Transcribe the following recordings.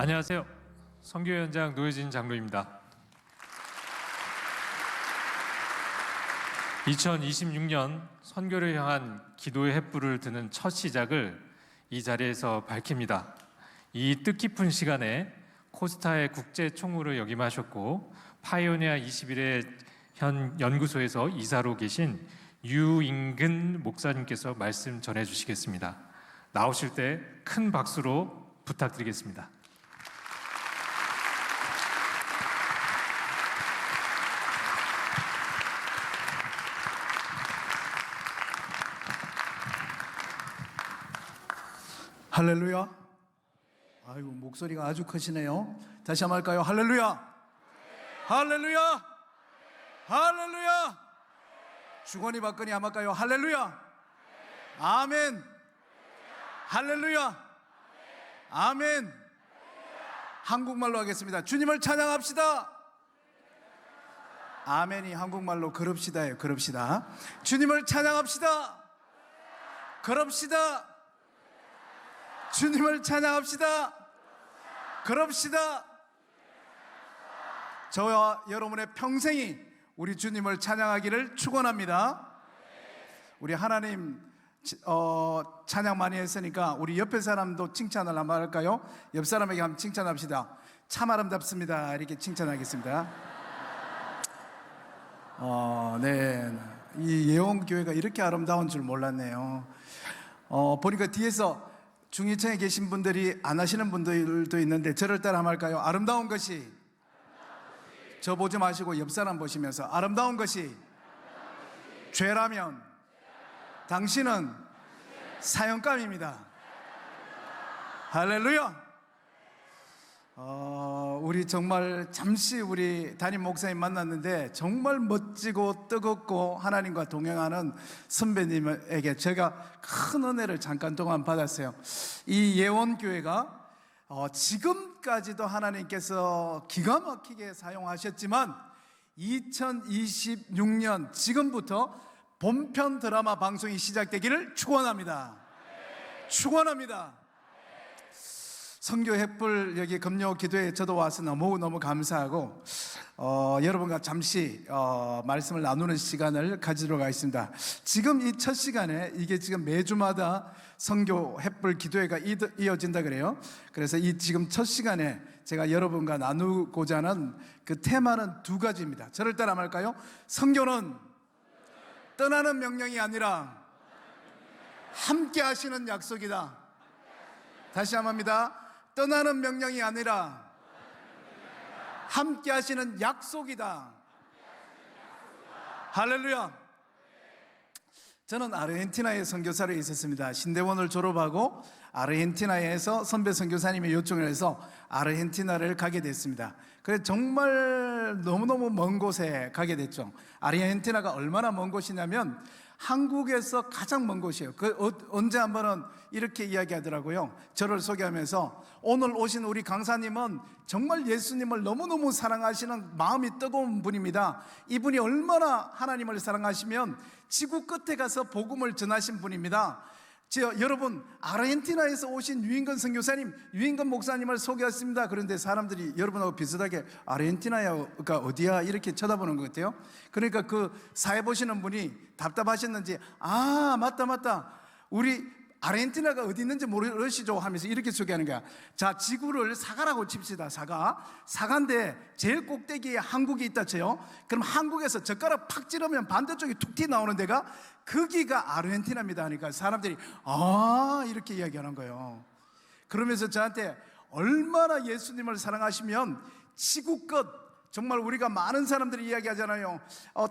안녕하세요. 선교연장 노혜진 장로입니다. 2026년 선교를 향한 기도의 횃불을 드는 첫 시작을 이 자리에서 밝힙니다. 이 뜻깊은 시간에 코스타의 국제 총무를 역임하셨고 파이오니아 21의 현 연구소에서 이사로 계신 유인근 목사님께서 말씀 전해 주시겠습니다. 나오실 때 큰 박수로 부탁드리겠습니다. 할렐루야. 아이고, 목소리가 아주 크시네요. 다시 한번 할까요? 할렐루야. 할렐루야. 할렐루야. 주거니 받거니 한번 할까요? 할렐루야. 아멘. 할렐루야. 아멘. 한국말로 하겠습니다. 주님을 찬양합시다. 아멘이 한국말로 그럽시다예요. 그럽시다. 주님을 찬양합시다. 그럽시다. 주님을 찬양합시다. 그럽시다. 저와 여러분의 평생이 우리 주님을 찬양하기를 축원합니다. 우리 하나님 찬양 많이 했으니까 우리 옆에 사람도 칭찬을 한번 할까요? 옆 사람에게 한번 칭찬합시다. 참 아름답습니다. 이렇게 칭찬하겠습니다. 네, 이 예원교회가 이렇게 아름다운 줄 몰랐네요. 보니까 뒤에서 중위층에 계신 분들이 안 하시는 분들도 있는데 저를 따라 한번 할까요? 아름다운 것이 저 보지 마시고 옆 사람 보시면서 아름다운 것이 죄라면 당신은 사형감입니다. 할렐루야. 우리 정말 잠시 우리 담임 목사님 만났는데 정말 멋지고 뜨겁고 하나님과 동행하는 선배님에게 제가 큰 은혜를 잠깐 동안 받았어요. 이 예원교회가 지금까지도 하나님께서 기가 막히게 사용하셨지만 2026년 지금부터 본편 드라마 방송이 시작되기를 축원합니다. 축원합니다. 선교 횃불 여기 금요 기도에 저도 와서 너무너무 감사하고 여러분과 잠시 말씀을 나누는 시간을 가지도록 하겠습니다. 지금 이 첫 시간에 이게 지금 매주마다 선교 횃불 기도회가 이어진다 그래요. 그래서 이 지금 첫 시간에 제가 여러분과 나누고자 하는 그 테마는 두 가지입니다. 저를 따라 말까요? 선교는 떠나는 명령이 아니라 함께 하시는 약속이다. 다시 한번 합니다. 떠나는 명령이 아니라 함께 하시는 약속이다. 할렐루야. 저는 아르헨티나에 선교사로 있었습니다. 신대원을 졸업하고 아르헨티나에서 선배 선교사님의 요청을 해서 아르헨티나를 가게 됐습니다. 그래서 정말 너무너무 먼 곳에 가게 됐죠. 아르헨티나가 얼마나 먼 곳이냐면 한국에서 가장 먼 곳이에요. 언제 한 번은 이렇게 이야기하더라고요. 저를 소개하면서 오늘 오신 우리 강사님은 정말 예수님을 너무너무 사랑하시는 마음이 뜨거운 분입니다. 이분이 얼마나 하나님을 사랑하시면 지구 끝에 가서 복음을 전하신 분입니다. 여러분, 아르헨티나에서 오신 유인근 선교사님, 유인근 목사님을 소개했습니다. 그런데 사람들이 여러분하고 비슷하게 아르헨티나가 어디야? 이렇게 쳐다보는 것 같아요. 그러니까 그 사회 보시는 분이 답답하셨는지, 맞다. 우리 아르헨티나가 어디 있는지 모르시죠? 하면서 이렇게 소개하는 거야. 자, 지구를 사과라고 칩시다. 사과인데 제일 꼭대기에 한국이 있다 쳐요. 그럼 한국에서 젓가락 팍 찌르면 반대쪽에 툭 튀어나오는 데가 거기가 아르헨티나입니다 하니까 사람들이 이렇게 이야기하는 거예요. 그러면서 저한테 얼마나 예수님을 사랑하시면 지구 끝, 정말 우리가 많은 사람들이 이야기하잖아요.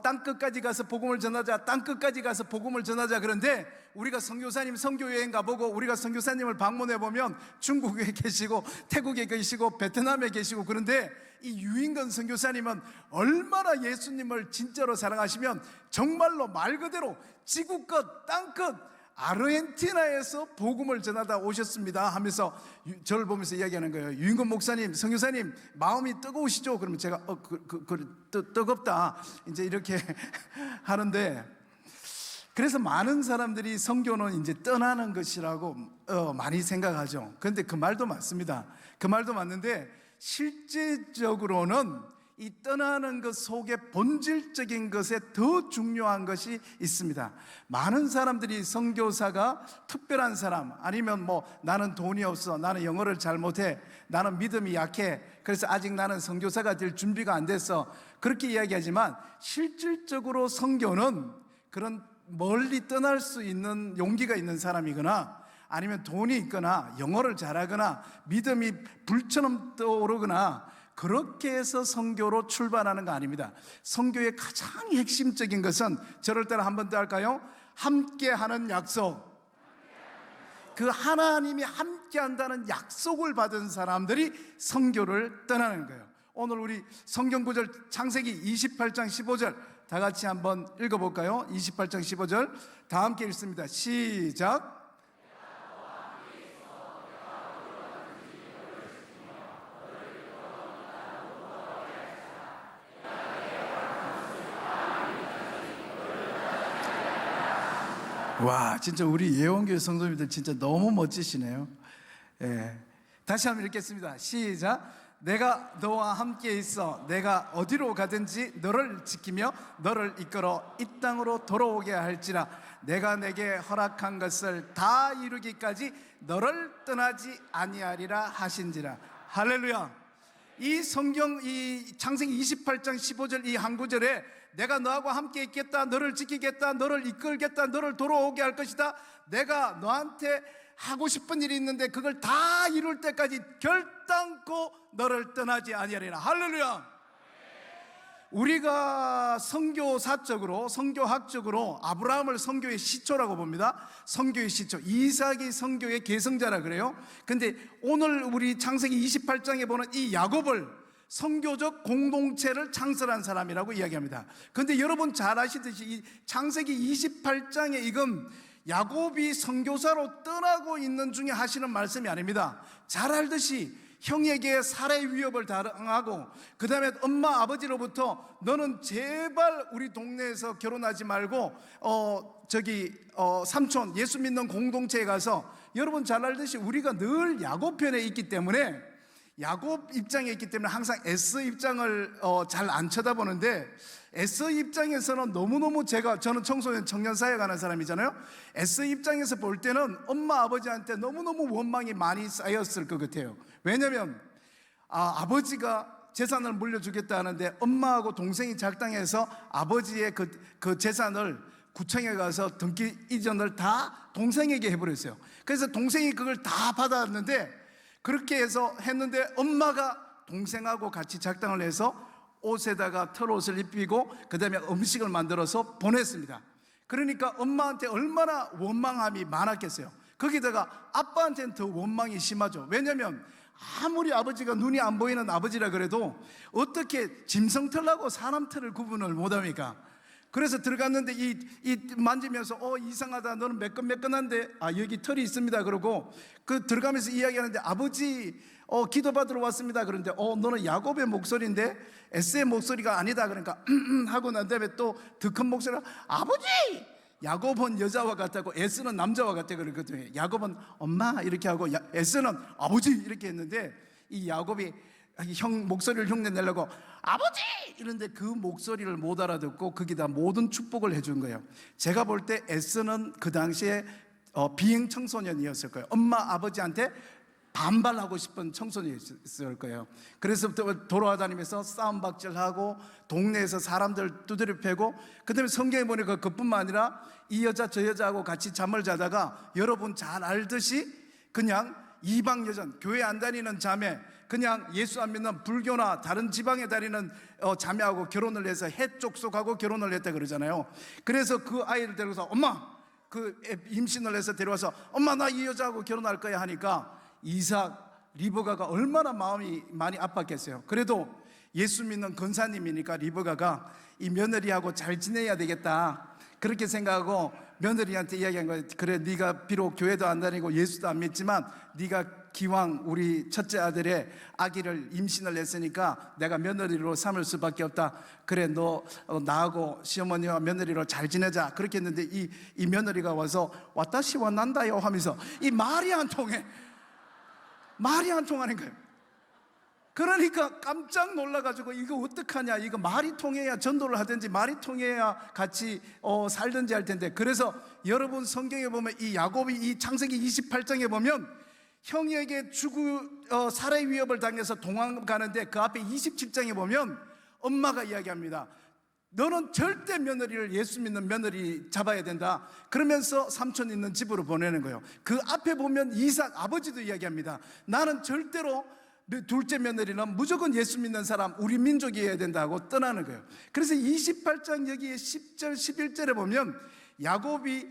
땅 끝까지 가서 복음을 전하자, 땅 끝까지 가서 복음을 전하자. 그런데 우리가 선교사님 선교여행 가보고 우리가 선교사님을 방문해 보면 중국에 계시고 태국에 계시고 베트남에 계시고, 그런데 이 유인근 선교사님은 얼마나 예수님을 진짜로 사랑하시면 정말로 말 그대로 지구 끝, 땅 끝, 아르헨티나에서 복음을 전하다 오셨습니다 하면서 저를 보면서 이야기하는 거예요. 유인근 목사님, 선교사님 마음이 뜨거우시죠? 그러면 제가 뜨겁다 이제 이렇게 하는데, 그래서 많은 사람들이 선교는 이제 떠나는 것이라고 많이 생각하죠. 그런데 그 말도 맞습니다. 그 말도 맞는데 실제적으로는 이 떠나는 것 속에 본질적인 것에 더 중요한 것이 있습니다. 많은 사람들이 선교사가 특별한 사람, 아니면 뭐 나는 돈이 없어, 나는 영어를 잘 못해, 나는 믿음이 약해, 그래서 아직 나는 선교사가 될 준비가 안 됐어, 그렇게 이야기하지만 실질적으로 선교는 그런 멀리 떠날 수 있는 용기가 있는 사람이거나, 아니면 돈이 있거나 영어를 잘하거나 믿음이 불처럼 떠오르거나, 그렇게 해서 선교로 출발하는 거 아닙니다. 선교의 가장 핵심적인 것은, 저럴 때는 한 번 더 할까요? 함께하는 약속. 그 하나님이 함께한다는 약속을 받은 사람들이 선교를 떠나는 거예요. 오늘 우리 성경 구절 창세기 28장 15절 다 같이 한번 읽어볼까요? 28장 15절 다 함께 읽습니다. 시작. 와, 진짜 우리 예원교회 성도님들 진짜 너무 멋지시네요. 예. 다시 한번 읽겠습니다. 시작. 내가 너와 함께 있어 내가 어디로 가든지 너를 지키며 너를 이끌어 이 땅으로 돌아오게 할지라. 내가 내게 허락한 것을 다 이루기까지 너를 떠나지 아니하리라 하신지라. 할렐루야. 이 성경, 이 창세기 28장 15절 이 한 구절에 내가 너하고 함께 있겠다, 너를 지키겠다, 너를 이끌겠다, 너를 돌아오게 할 것이다, 내가 너한테 하고 싶은 일이 있는데 그걸 다 이룰 때까지 결단코 너를 떠나지 아니하리라. 할렐루야. 우리가 선교사적으로, 선교학적으로 아브라함을 선교의 시초라고 봅니다. 선교의 시초, 이삭이 선교의 계승자라 그래요. 근데 오늘 우리 창세기 28장에 보는 이 야곱을 선교적 공동체를 창설한 사람이라고 이야기합니다. 그런데 여러분 잘 아시듯이 이 창세기 28장에 이건 야곱이 선교사로 떠나고 있는 중에 하시는 말씀이 아닙니다. 잘 알듯이 형에게 살해 위협을 당하고, 그 다음에 엄마 아버지로부터 너는 제발 우리 동네에서 결혼하지 말고 삼촌 예수 믿는 공동체에 가서, 여러분 잘 알듯이 우리가 늘 야곱 편에 있기 때문에, 야곱 입장에 있기 때문에 항상 에서 입장을 잘 안 쳐다보는데, 에서 입장에서는 너무너무 저는 청소년 청년사회 가는 사람이잖아요. 에서 입장에서 볼 때는 엄마 아버지한테 너무너무 원망이 많이 쌓였을 것 같아요. 왜냐하면 아버지가 재산을 물려주겠다 하는데 엄마하고 동생이 작당해서 아버지의 그 재산을 구청에 가서 등기 이전을 다 동생에게 해버렸어요. 그래서 동생이 그걸 다 받았는데, 그렇게 해서 했는데 엄마가 동생하고 같이 작당을 해서 옷에다가 털옷을 입히고 그 다음에 음식을 만들어서 보냈습니다. 그러니까 엄마한테 얼마나 원망함이 많았겠어요. 거기다가 아빠한테는 더 원망이 심하죠. 왜냐하면 아무리 아버지가 눈이 안 보이는 아버지라 그래도 어떻게 짐승털하고 사람털을 구분을 못합니까? 그래서 들어갔는데 이 만지면서 이상하다, 너는 매끈매끈한데 여기 털이 있습니다 그러고, 그 들어가면서 이야기하는데 아버지 기도받으러 왔습니다 그런데 너는 야곱의 목소리인데 에스의 목소리가 아니다. 그러니까 하고 난 다음에 또 더 큰 목소리로 아버지, 야곱은 여자와 같다고 에스는 남자와 같다 그러거든요. 야곱은 엄마 이렇게 하고 에스는 아버지 이렇게 했는데, 이 야곱이 형 목소리를 흉내 내려고 아버지 이런데 그 목소리를 못 알아듣고 거기다 모든 축복을 해준 거예요. 제가 볼 때 에스는 그 당시에 비행 청소년이었을 거예요. 엄마 아버지한테 반발하고 싶은 청소년이었을 거예요. 그래서 돌아다니면서 싸움박질하고 동네에서 사람들 두드려 패고, 그 다음에 성경에 보니까 그뿐만 아니라 이 여자 저 여자하고 같이 잠을 자다가 여러분 잘 알듯이 그냥 이방 여전, 교회 안 다니는 자매, 그냥 예수 안 믿는 불교나 다른 지방에 다니는 자매하고 결혼을 해서 해족속하고 결혼을 했다 그러잖아요. 그래서 그 아이를 데려서 엄마, 그 임신을 해서 데려와서 엄마 나 이 여자하고 결혼할 거야 하니까 이삭, 리브가가 얼마나 마음이 많이 아팠겠어요. 그래도 예수 믿는 권사님이니까 리브가가 이 며느리하고 잘 지내야 되겠다 그렇게 생각하고 며느리한테 이야기한 거예요. 그래, 네가 비록 교회도 안 다니고 예수도 안 믿지만 네가 기왕 우리 첫째 아들의 아기를 임신을 했으니까 내가 며느리로 삼을 수밖에 없다. 그래, 너 나하고 시어머니와 며느리로 잘 지내자. 그렇게 했는데 이 며느리가 와서 와타시와 난다요 하면서 이 말이 안 통해. 말이 안 통하는 거예요. 그러니까 깜짝 놀라가지고 이거 어떡하냐, 이거 말이 통해야 전도를 하든지 말이 통해야 같이 살든지 할 텐데. 그래서 여러분 성경에 보면 이 야곱이 이 창세기 28장에 보면 형에게 살해 위협을 당해서 도망가는데 그 앞에 27장에 보면 엄마가 이야기합니다. 너는 절대 며느리를, 예수 믿는 며느리 잡아야 된다. 그러면서 삼촌 있는 집으로 보내는 거예요. 그 앞에 보면 이삭 아버지도 이야기합니다. 나는 절대로 둘째 며느리는 무조건 예수 믿는 사람, 우리 민족이어야 된다고 떠나는 거예요. 그래서 28장 여기에 10절 11절에 보면 야곱이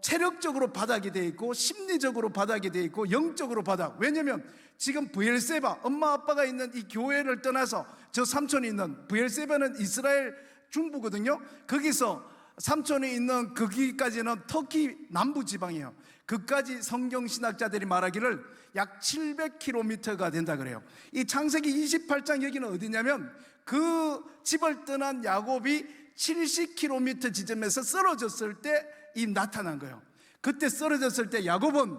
체력적으로 바닥이 돼 있고 심리적으로 바닥이 돼 있고 영적으로 바닥. 왜냐면 지금 브엘세바, 엄마 아빠가 있는 이 교회를 떠나서 저 삼촌이 있는, 브엘세바는 이스라엘 중부거든요. 거기서 삼촌이 있는 거기까지는 터키 남부 지방이에요. 그까지 성경 신학자들이 말하기를 약 700km가 된다 그래요. 이 창세기 28장 여기는 어디냐면 그 집을 떠난 야곱이 70km 지점에서 쓰러졌을 때 이 나타난 거예요. 그때 쓰러졌을 때 야곱은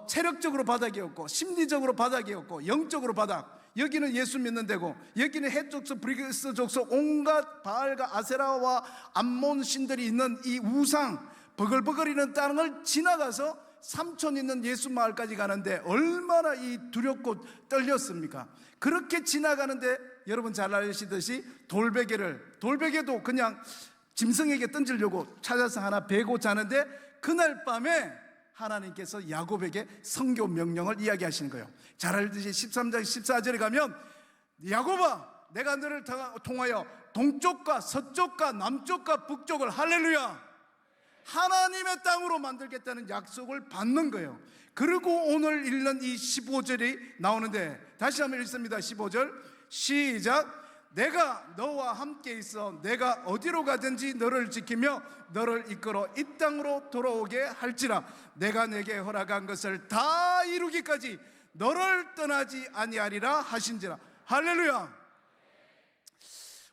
체력적으로 바닥이었고 심리적으로 바닥이었고 영적으로 바닥. 여기는 예수 믿는 데고 여기는 헷 족속, 브리스 족속, 온갖 바알과 아세라와 암몬 신들이 있는 이 우상 버글버글이는 땅을 지나가서 삼촌 있는 예수 마을까지 가는데 얼마나 이 두렵고 떨렸습니까? 그렇게 지나가는데 여러분 잘 아시듯이 돌베개도 그냥 짐승에게 던지려고 찾아서 하나 베고 자는데 그날 밤에 하나님께서 야곱에게 선교 명령을 이야기하시는 거예요. 잘 알듯이 13장 14절에 가면 야곱아, 내가 너를 통하여 동쪽과 서쪽과 남쪽과 북쪽을 할렐루야 하나님의 땅으로 만들겠다는 약속을 받는 거예요. 그리고 오늘 읽는 이 15절이 나오는데 다시 한번 읽습니다. 15절 시작. 내가 너와 함께 있어 내가 어디로 가든지 너를 지키며 너를 이끌어 이 땅으로 돌아오게 할지라. 내가 내게 허락한 것을 다 이루기까지 너를 떠나지 아니하리라 하신지라. 할렐루야.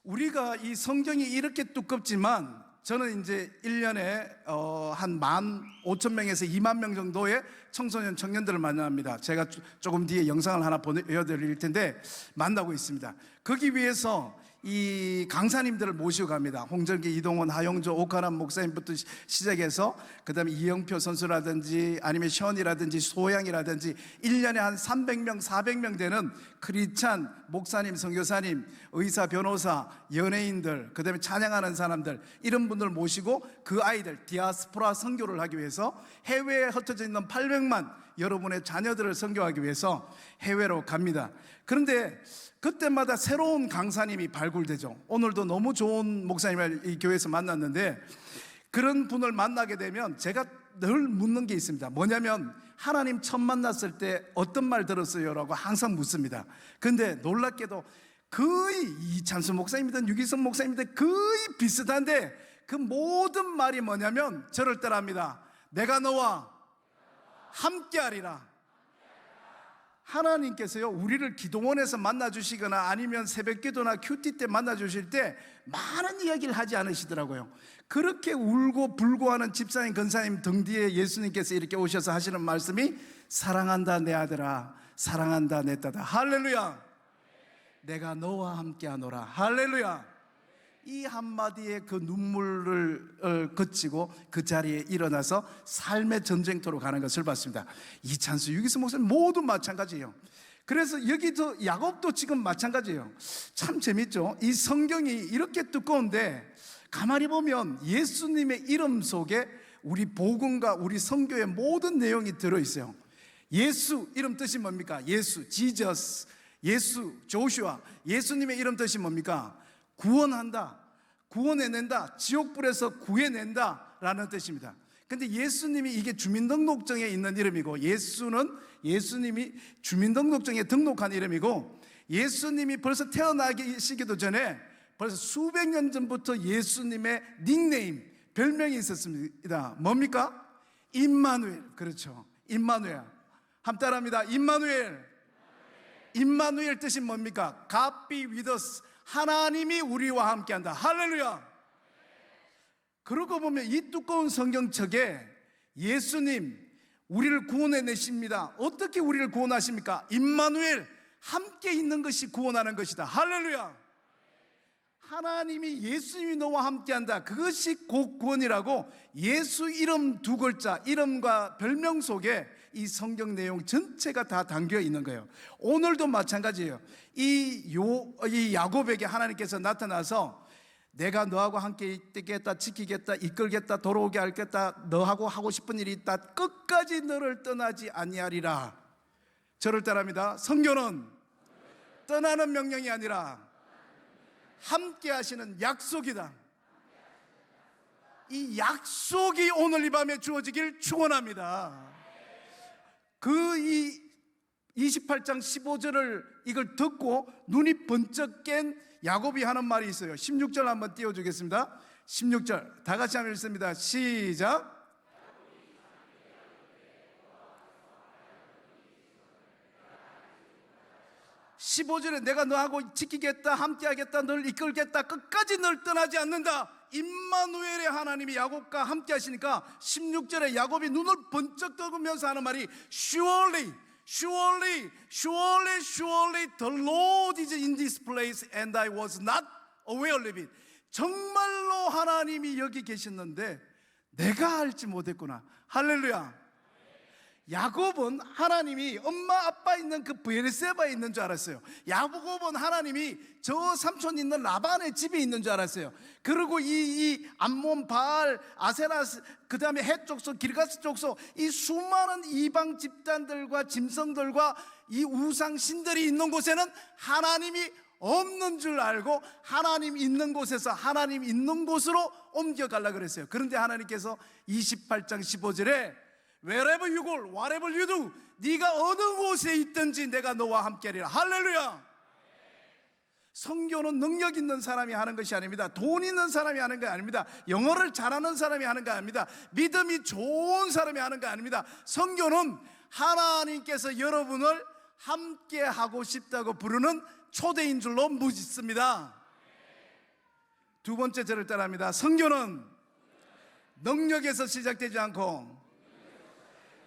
우리가 이 성경이 이렇게 두껍지만 저는 이제 1년에 한 15,000명에서 2만 명 정도의 청소년 청년들을 만납니다. 제가 조금 뒤에 영상을 하나 보여드릴 텐데 만나고 있습니다. 거기 위해서 이 강사님들을 모시고 갑니다. 홍정기, 이동원, 하영조, 오카람 목사님부터 시작해서 그 다음에 이영표 선수라든지 아니면 션이라든지 소양이라든지 1년에 한 300명, 400명 되는 크리스찬 목사님, 선교사님, 의사, 변호사, 연예인들, 그 다음에 찬양하는 사람들, 이런 분들 모시고 그 아이들 디아스포라 선교를 하기 위해서 해외에 흩어져 있는 800만 여러분의 자녀들을 선교하기 위해서 해외로 갑니다. 그런데 그때마다 새로운 강사님이 발굴되죠. 오늘도 너무 좋은 목사님을 이 교회에서 만났는데 그런 분을 만나게 되면 제가 늘 묻는 게 있습니다. 뭐냐면 하나님 처음 만났을 때 어떤 말 들었어요? 라고 항상 묻습니다. 근데 놀랍게도 거의 이찬수 목사님이든 유기성 목사님이든 거의 비슷한데 그 모든 말이 뭐냐면 저를 따라합니다. 내가 너와 함께하리라. 하나님께서요 우리를 기도원에서 만나주시거나 아니면 새벽기도나 큐티 때 만나주실 때 많은 이야기를 하지 않으시더라고요. 그렇게 울고 불고하는 집사님 권사님 등 뒤에 예수님께서 이렇게 오셔서 하시는 말씀이 사랑한다 내 아들아, 사랑한다 내 딸아. 할렐루야. 내가 너와 함께하노라. 할렐루야. 이 한마디에 그 눈물을 그치고 그 자리에 일어나서 삶의 전쟁터로 가는 것을 봤습니다. 이찬수, 유기수 목사님 모두 마찬가지예요. 그래서 여기도 야곱도 지금 마찬가지예요. 참 재밌죠? 이 성경이 이렇게 두꺼운데 가만히 보면 예수님의 이름 속에 우리 복음과 우리 선교의 모든 내용이 들어있어요. 예수 이름 뜻이 뭡니까? 예수, 지저스, 예수, 조슈아. 예수님의 이름 뜻이 뭡니까? 구원한다, 구원해낸다, 지옥불에서 구해낸다 라는 뜻입니다. 근데 예수님이 이게 주민등록증에 있는 이름이고 예수님이 주민등록증에 등록한 이름이고 예수님이 벌써 태어나시기도 전에 벌써 수백 년 전부터 예수님의 닉네임, 별명이 있었습니다. 뭡니까? 임마누엘. 그렇죠. 임마누엘. 함 따라합니다. 임마누엘. 임마누엘 뜻이 뭡니까? God be with us. 하나님이 우리와 함께한다. 할렐루야. 그러고 보면 이 두꺼운 성경책에 예수님 우리를 구원해내십니다. 어떻게 우리를 구원하십니까? 임마누엘, 함께 있는 것이 구원하는 것이다. 할렐루야. 하나님이 예수님이 너와 함께한다. 그것이 곧 구원이라고 예수 이름 두 글자, 이름과 별명 속에 이 성경 내용 전체가 다 담겨 있는 거예요. 오늘도 마찬가지예요. 이 야곱에게 하나님께서 나타나서 내가 너하고 함께 있겠다, 지키겠다, 이끌겠다, 돌아오게 하겠다, 너하고 하고 싶은 일이 있다, 끝까지 너를 떠나지 아니하리라. 저를 따라합니다. 성경은 떠나는 명령이 아니라 함께 하시는 약속이다. 이 약속이 오늘 이 밤에 주어지길 축원합니다. 이 28장 15절을 이걸 듣고 눈이 번쩍 깬 야곱이 하는 말이 있어요. 16절 한번 띄워주겠습니다. 16절 다 같이 한번 읽습니다. 시작. (15절에) 내가 너하고 지키겠다, 함께하겠다, 널 이끌겠다, 끝까지 널 떠나지 않는다. 임마누엘의 하나님이 야곱과 함께 하시니까 16절에 야곱이 눈을 번쩍 뜨면서 하는 말이 Surely, surely, surely, surely the Lord is in this place and I was not aware of it. 정말로 하나님이 여기 계셨는데 내가 알지 못했구나. 할렐루야. 야곱은 하나님이 엄마 아빠 있는 그 브엘세바에 있는 줄 알았어요. 야곱은 하나님이 저 삼촌 있는 라반의 집에 있는 줄 알았어요. 그리고 이 암몬, 바알, 아세라, 그 다음에 헷 족속, 길가스 족속, 이 수많은 이방 집단들과 짐승들과 이 우상신들이 있는 곳에는 하나님이 없는 줄 알고 하나님 있는 곳에서 하나님 있는 곳으로 옮겨가려고 그랬어요. 그런데 하나님께서 28장 15절에 Wherever you go, whatever you do, 네가 어느 곳에 있든지 내가 너와 함께하리라. 할렐루야. 선교는 능력 있는 사람이 하는 것이 아닙니다. 돈 있는 사람이 하는 거 아닙니다. 영어를 잘하는 사람이 하는 거 아닙니다. 믿음이 좋은 사람이 하는 거 아닙니다. 선교는 하나님께서 여러분을 함께하고 싶다고 부르는 초대인 줄로 믿습니다. 두 번째 저를 따라합니다. 선교는 능력에서 시작되지 않고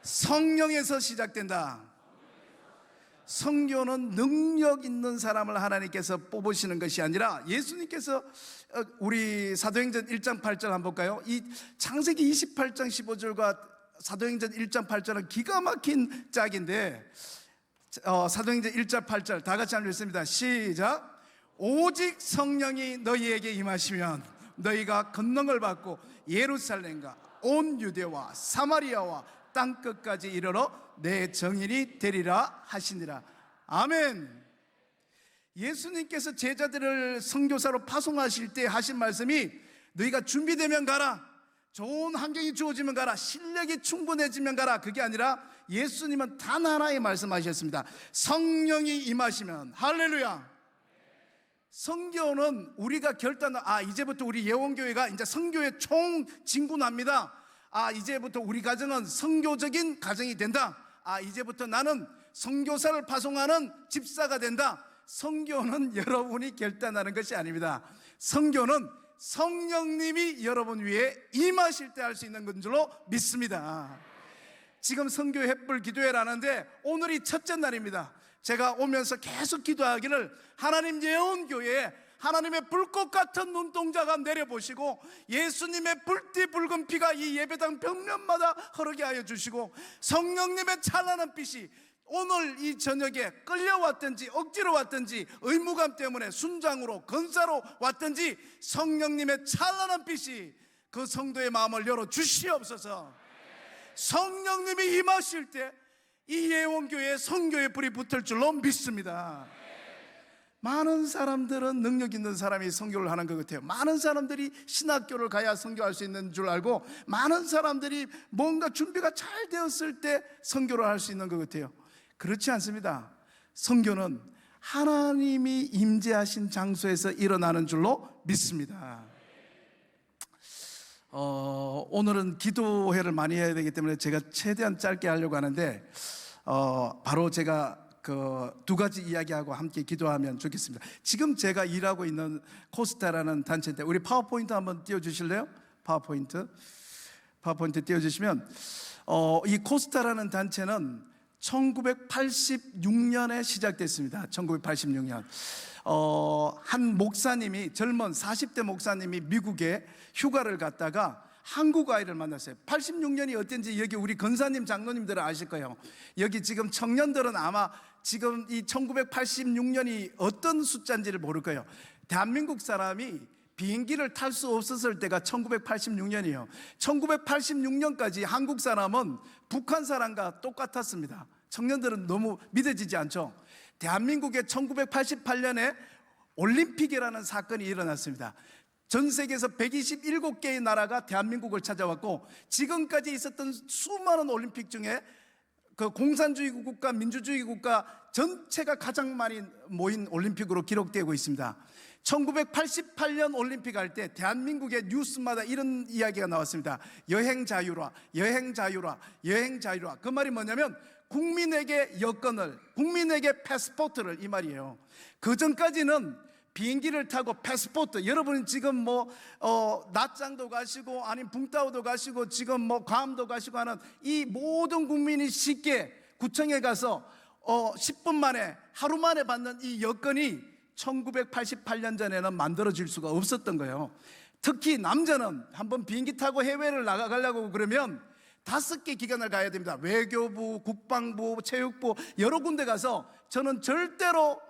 성령에서 시작된다. 선교는 능력 있는 사람을 하나님께서 뽑으시는 것이 아니라 예수님께서 우리 사도행전 1장 8절 한번 볼까요? 이 창세기 28장 15절과 사도행전 1장 8절은 기가 막힌 짝인데 사도행전 1장 8절 다 같이 한번 읽습니다. 시작. 오직 성령이 너희에게 임하시면 너희가 권능을 받고 예루살렘과 온 유대와 사마리아와 땅끝까지 이르러 내 정인이 되리라 하시니라. 아멘. 예수님께서 제자들을 선교사로 파송하실 때 하신 말씀이 너희가 준비되면 가라, 좋은 환경이 주어지면 가라, 실력이 충분해지면 가라. 그게 아니라 예수님은 단 하나의 말씀하셨습니다. 성령이 임하시면. 할렐루야. 선교는 우리가 이제부터 우리 예원교회가 이제 선교의 총 진군합니다. 이제부터 우리 가정은 선교적인 가정이 된다. 이제부터 나는 선교사를 파송하는 집사가 된다. 선교는 여러분이 결단하는 것이 아닙니다. 선교는 성령님이 여러분 위에 임하실 때 할 수 있는 건 줄로 믿습니다. 지금 선교 햇불 기도회라는데 오늘이 첫째 날입니다. 제가 오면서 계속 기도하기를 하나님 예언교회에 하나님의 불꽃 같은 눈동자가 내려보시고 예수님의 불띠 붉은 피가 이 예배당 벽면마다 흐르게 하여 주시고 성령님의 찬란한 빛이 오늘 이 저녁에 끌려왔든지 억지로 왔든지 의무감 때문에 순장으로 건사로 왔든지 성령님의 찬란한 빛이 그 성도의 마음을 열어 주시옵소서. 성령님이 임하실 때 이 예원교회에 선교의 불이 붙을 줄로 믿습니다. 많은 사람들은 능력 있는 사람이 선교를 하는 것 같아요. 많은 사람들이 신학교를 가야 선교할 수 있는 줄 알고 많은 사람들이 뭔가 준비가 잘 되었을 때 선교를 할 수 있는 것 같아요. 그렇지 않습니다. 선교는 하나님이 임재하신 장소에서 일어나는 줄로 믿습니다. 오늘은 기도회를 많이 해야 되기 때문에 제가 최대한 짧게 하려고 하는데 바로 제가 그 두 가지 이야기하고 함께 기도하면 좋겠습니다. 지금 제가 일하고 있는 코스타라는 단체인데 우리 파워포인트 한번 띄워주실래요? 파워포인트 띄워주시면 이 코스타라는 단체는 1986년에 시작됐습니다. 1986년 한 목사님이 젊은 40대 목사님이 미국에 휴가를 갔다가 한국 아이를 만났어요. 86년이 어땠는지 여기 우리 권사님 장로님들은 아실 거예요. 여기 지금 청년들은 아마 지금 이 1986년이 어떤 숫자인지를 모를 거예요. 대한민국 사람이 비행기를 탈 수 없었을 때가 1986년이에요. 1986년까지 한국 사람은 북한 사람과 똑같았습니다. 청년들은 너무 믿어지지 않죠? 대한민국에 1988년에 올림픽이라는 사건이 일어났습니다. 전 세계에서 127개의 나라가 대한민국을 찾아왔고 지금까지 있었던 수많은 올림픽 중에 그 공산주의 국가, 민주주의 국가 전체가 가장 많이 모인 올림픽으로 기록되고 있습니다. 1988년 올림픽 할 때 대한민국의 뉴스마다 이런 이야기가 나왔습니다. 여행 자유화, 여행 자유화, 여행 자유화. 그 말이 뭐냐면 국민에게 여권을, 국민에게 패스포트를, 이 말이에요. 그 전까지는 비행기를 타고 패스포트, 여러분 지금 낮장도 가시고 아니면 붕따오도 가시고 지금 괌도 가시고 하는 이 모든 국민이 쉽게 구청에 가서 10분 만에, 하루 만에 받는 이 여건이 1988년 전에는 만들어질 수가 없었던 거예요. 특히 남자는 한번 비행기 타고 해외를 나가려고 그러면 5개 기관을 가야 됩니다. 외교부, 국방부, 체육부 여러 군데 가서 저는 절대로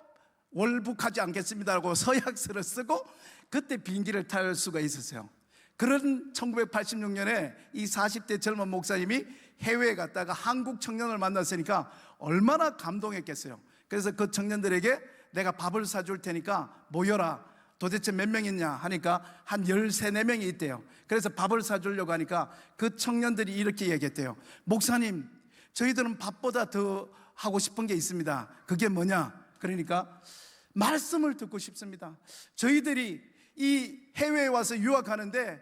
월북하지 않겠습니다라고 서약서를 쓰고 그때 비행기를 탈 수가 있었어요. 그런 1986년에 이 40대 젊은 목사님이 해외에 갔다가 한국 청년을 만났으니까 얼마나 감동했겠어요. 그래서 그 청년들에게 내가 밥을 사줄 테니까 모여라. 도대체 몇 명 있냐 하니까 한 13, 14명이 있대요. 그래서 밥을 사주려고 하니까 그 청년들이 이렇게 얘기했대요. 목사님, 저희들은 밥보다 더 하고 싶은 게 있습니다. 그게 뭐냐? 그러니까 말씀을 듣고 싶습니다. 저희들이 이 해외에 와서 유학하는데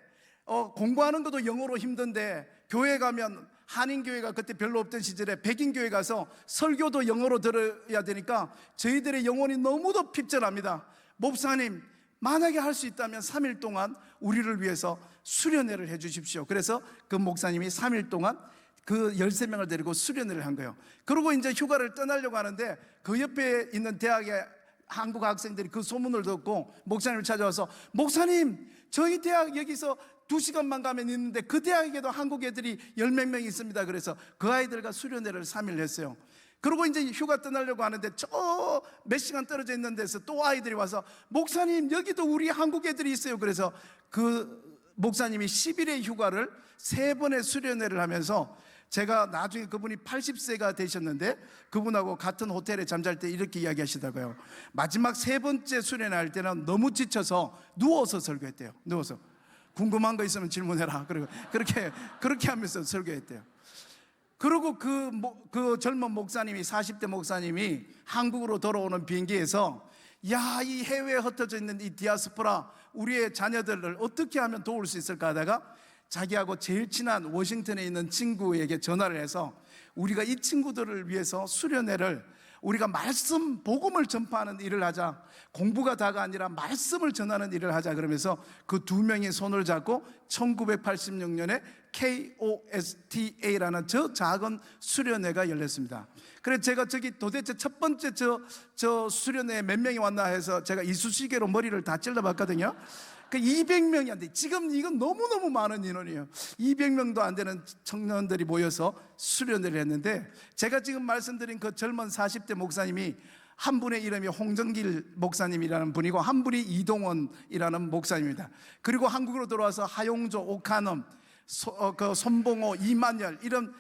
공부하는 것도 영어로 힘든데 교회 가면 한인교회가 그때 별로 없던 시절에 백인교회 가서 설교도 영어로 들어야 되니까 저희들의 영혼이 너무도 핍절합니다. 목사님, 만약에 할 수 있다면 3일 동안 우리를 위해서 수련회를 해 주십시오. 그래서 그 목사님이 3일 동안 그 13명을 데리고 수련회를 한 거예요. 그리고 이제 휴가를 떠나려고 하는데 그 옆에 있는 대학의 한국 학생들이 그 소문을 듣고 목사님을 찾아와서 목사님, 저희 대학 여기서 2시간만 가면 있는데 그 대학에도 한국 애들이 10몇 명 있습니다. 그래서 그 아이들과 수련회를 3일 했어요. 그리고 이제 휴가 떠나려고 하는데 저 몇 시간 떨어져 있는 데서 또 아이들이 와서 목사님, 여기도 우리 한국 애들이 있어요. 그래서 그 목사님이 10일의 휴가를 3번의 수련회를 하면서 제가 나중에 그분이 80세가 되셨는데 그분하고 같은 호텔에 잠잘 때 이렇게 이야기하시더라고요. 마지막 3번째 수련회 할 때는 너무 지쳐서 누워서 설교했대요. 누워서. 궁금한 거 있으면 질문해라. 그리고 그렇게 하면서 설교했대요. 그리고 그 젊은 목사님이, 40대 목사님이 한국으로 돌아오는 비행기에서 야, 이 해외에 흩어져 있는 이 디아스포라 우리의 자녀들을 어떻게 하면 도울 수 있을까 하다가 자기하고 제일 친한 워싱턴에 있는 친구에게 전화를 해서 우리가 이 친구들을 위해서 수련회를, 우리가 말씀, 복음을 전파하는 일을 하자, 공부가 다가 아니라 말씀을 전하는 일을 하자 그러면서 그 2명이 손을 잡고 1986년에 KOSTA라는 저 작은 수련회가 열렸습니다. 그래서 제가 저기 도대체 첫 번째 저 수련회에 몇 명이 왔나 해서 제가 이쑤시개로 머리를 다 찔러봤거든요. 그 200명이 안 돼. 지금 이건 너무너무 많은 인원이에요. 200명도 안 되는 청년들이 모여서 수련회를 했는데 제가 지금 말씀드린 그 젊은 40대 목사님이 한 분의 이름이 홍정길 목사님이라는 분이고 한 분이 이동원이라는 목사님입니다. 그리고 한국으로 들어와서 하용조, 오카넘, 손봉호, 이만열 이런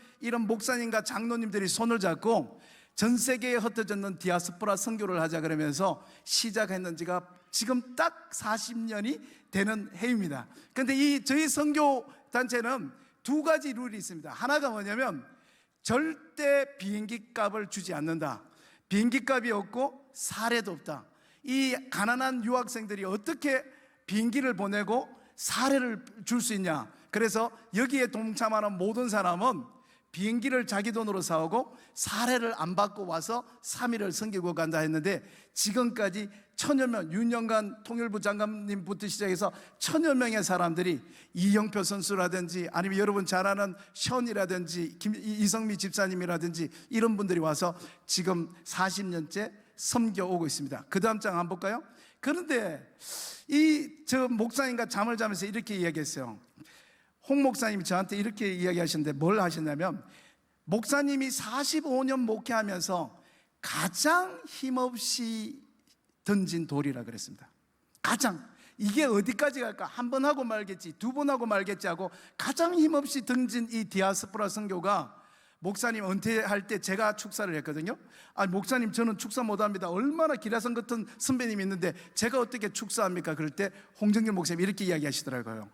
목사님과 장로님들이 손을 잡고 전 세계에 흩어졌는 디아스포라 선교를 하자 그러면서 시작했는 지가 지금 딱 40년이 되는 해입니다. 그런데 저희 선교 단체는 2가지 룰이 있습니다. 하나가 뭐냐면 절대 비행기 값을 주지 않는다. 비행기 값이 없고 사례도 없다. 이 가난한 유학생들이 어떻게 비행기를 보내고 사례를 줄 수 있냐? 그래서 여기에 동참하는 모든 사람은 비행기를 자기 돈으로 사오고 사례를 안 받고 와서 3일을 섬기고 간다 했는데, 지금까지 1000여 명, 윤영관 통일부 장관님부터 시작해서 1000여 명의 사람들이, 이영표 선수라든지 아니면 여러분 잘 아는 션이라든지 이성미 집사님이라든지 이런 분들이 와서 지금 40년째 섬겨오고 있습니다. 그 다음 장 한번 볼까요? 그런데 저 목사님과 잠을 자면서 이렇게 이야기했어요. 홍 목사님이 저한테 이렇게 이야기하셨는데, 뭘 하셨냐면, 목사님이 45년 목회하면서 가장 힘없이 던진 돌이라 그랬습니다. 가장, 이게 어디까지 갈까? 한 번 하고 말겠지, 두 번 하고 말겠지 하고 가장 힘없이 던진 이 디아스포라 선교가, 목사님 은퇴할 때 제가 축사를 했거든요. 아니, 목사님 저는 축사 못합니다. 얼마나 기라성 같은 선배님이 있는데 제가 어떻게 축사합니까? 그럴 때 홍정길 목사님이 이렇게 이야기하시더라고요.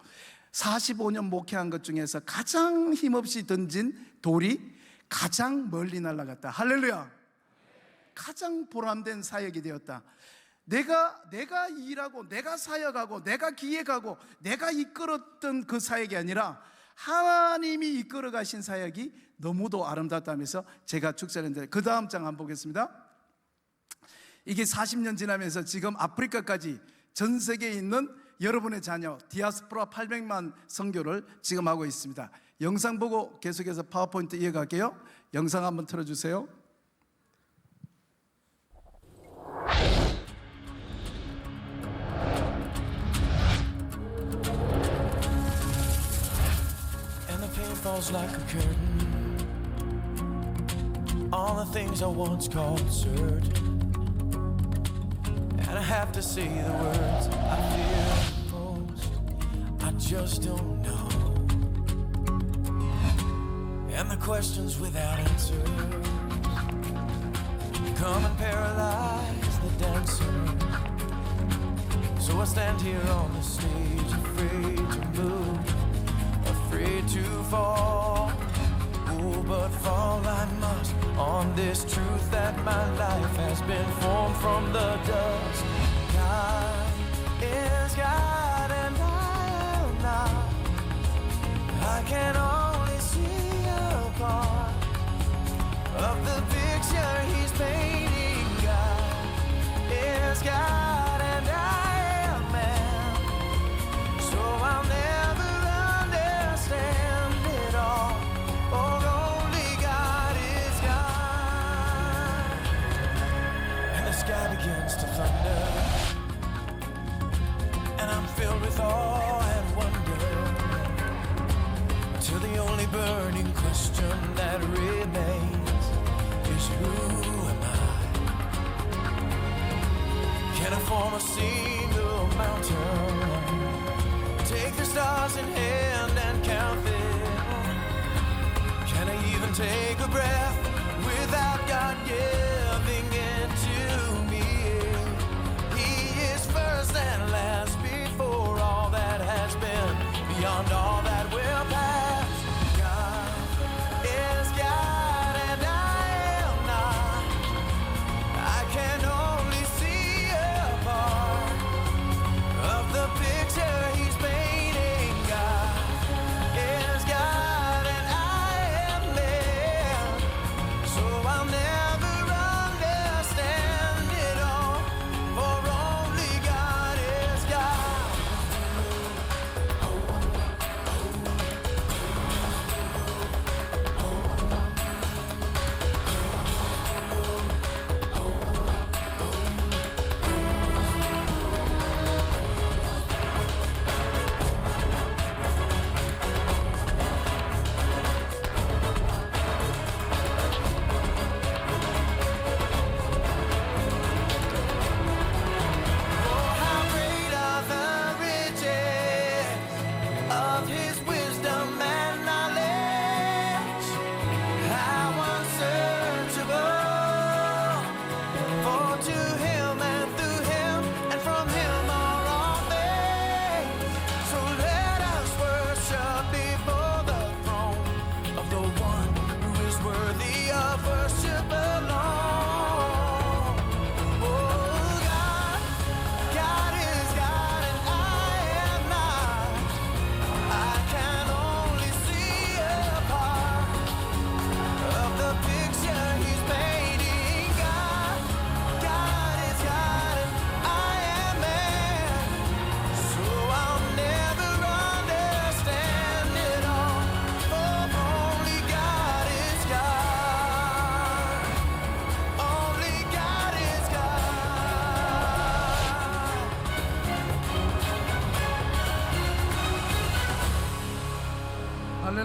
45년 목회한 것 중에서 가장 힘없이 던진 돌이 가장 멀리 날아갔다. 할렐루야. 가장 보람된 사역이 되었다. 내가 일하고 내가 사역하고 내가 기획하고 내가 이끌었던 그 사역이 아니라 하나님이 이끌어 가신 사역이 너무도 아름답다면서 제가 축사했는데, 그 다음 장 한번 보겠습니다. 이게 40년 지나면서 지금 아프리카까지 전 세계에 있는 여러분의 자녀 디아스포라 800만 선교를 지금 하고 있습니다. 영상 보고 계속해서 파워포인트 이어갈게요. 영상 한번 틀어주세요. And the pain falls like a curtain. All the things I once called certain. And I have to say the words I fear most. I just don't know. And the questions without answer come and paralyze the dancer. So I stand here on the stage, afraid to move, afraid to fall. Oh, but fall I must on this truth that my life has been formed from the dust. God is God and I am not. I can only see a part of the picture He's painting. God is God and I am man. So I'll never understand it all. Oh, only God is God. And the sky begins to thunder, and I'm filled with awe and wonder, till the only burning question that remains is, who am I? Can I form a single mountain, take the stars in hand and count them? Can I even take a breath without God giving it to me? He is first and last, before all that has been, beyond all that will pass. God is God and I am not. I can only see a part of the picture He's painting. God is God and I am man. So I'll never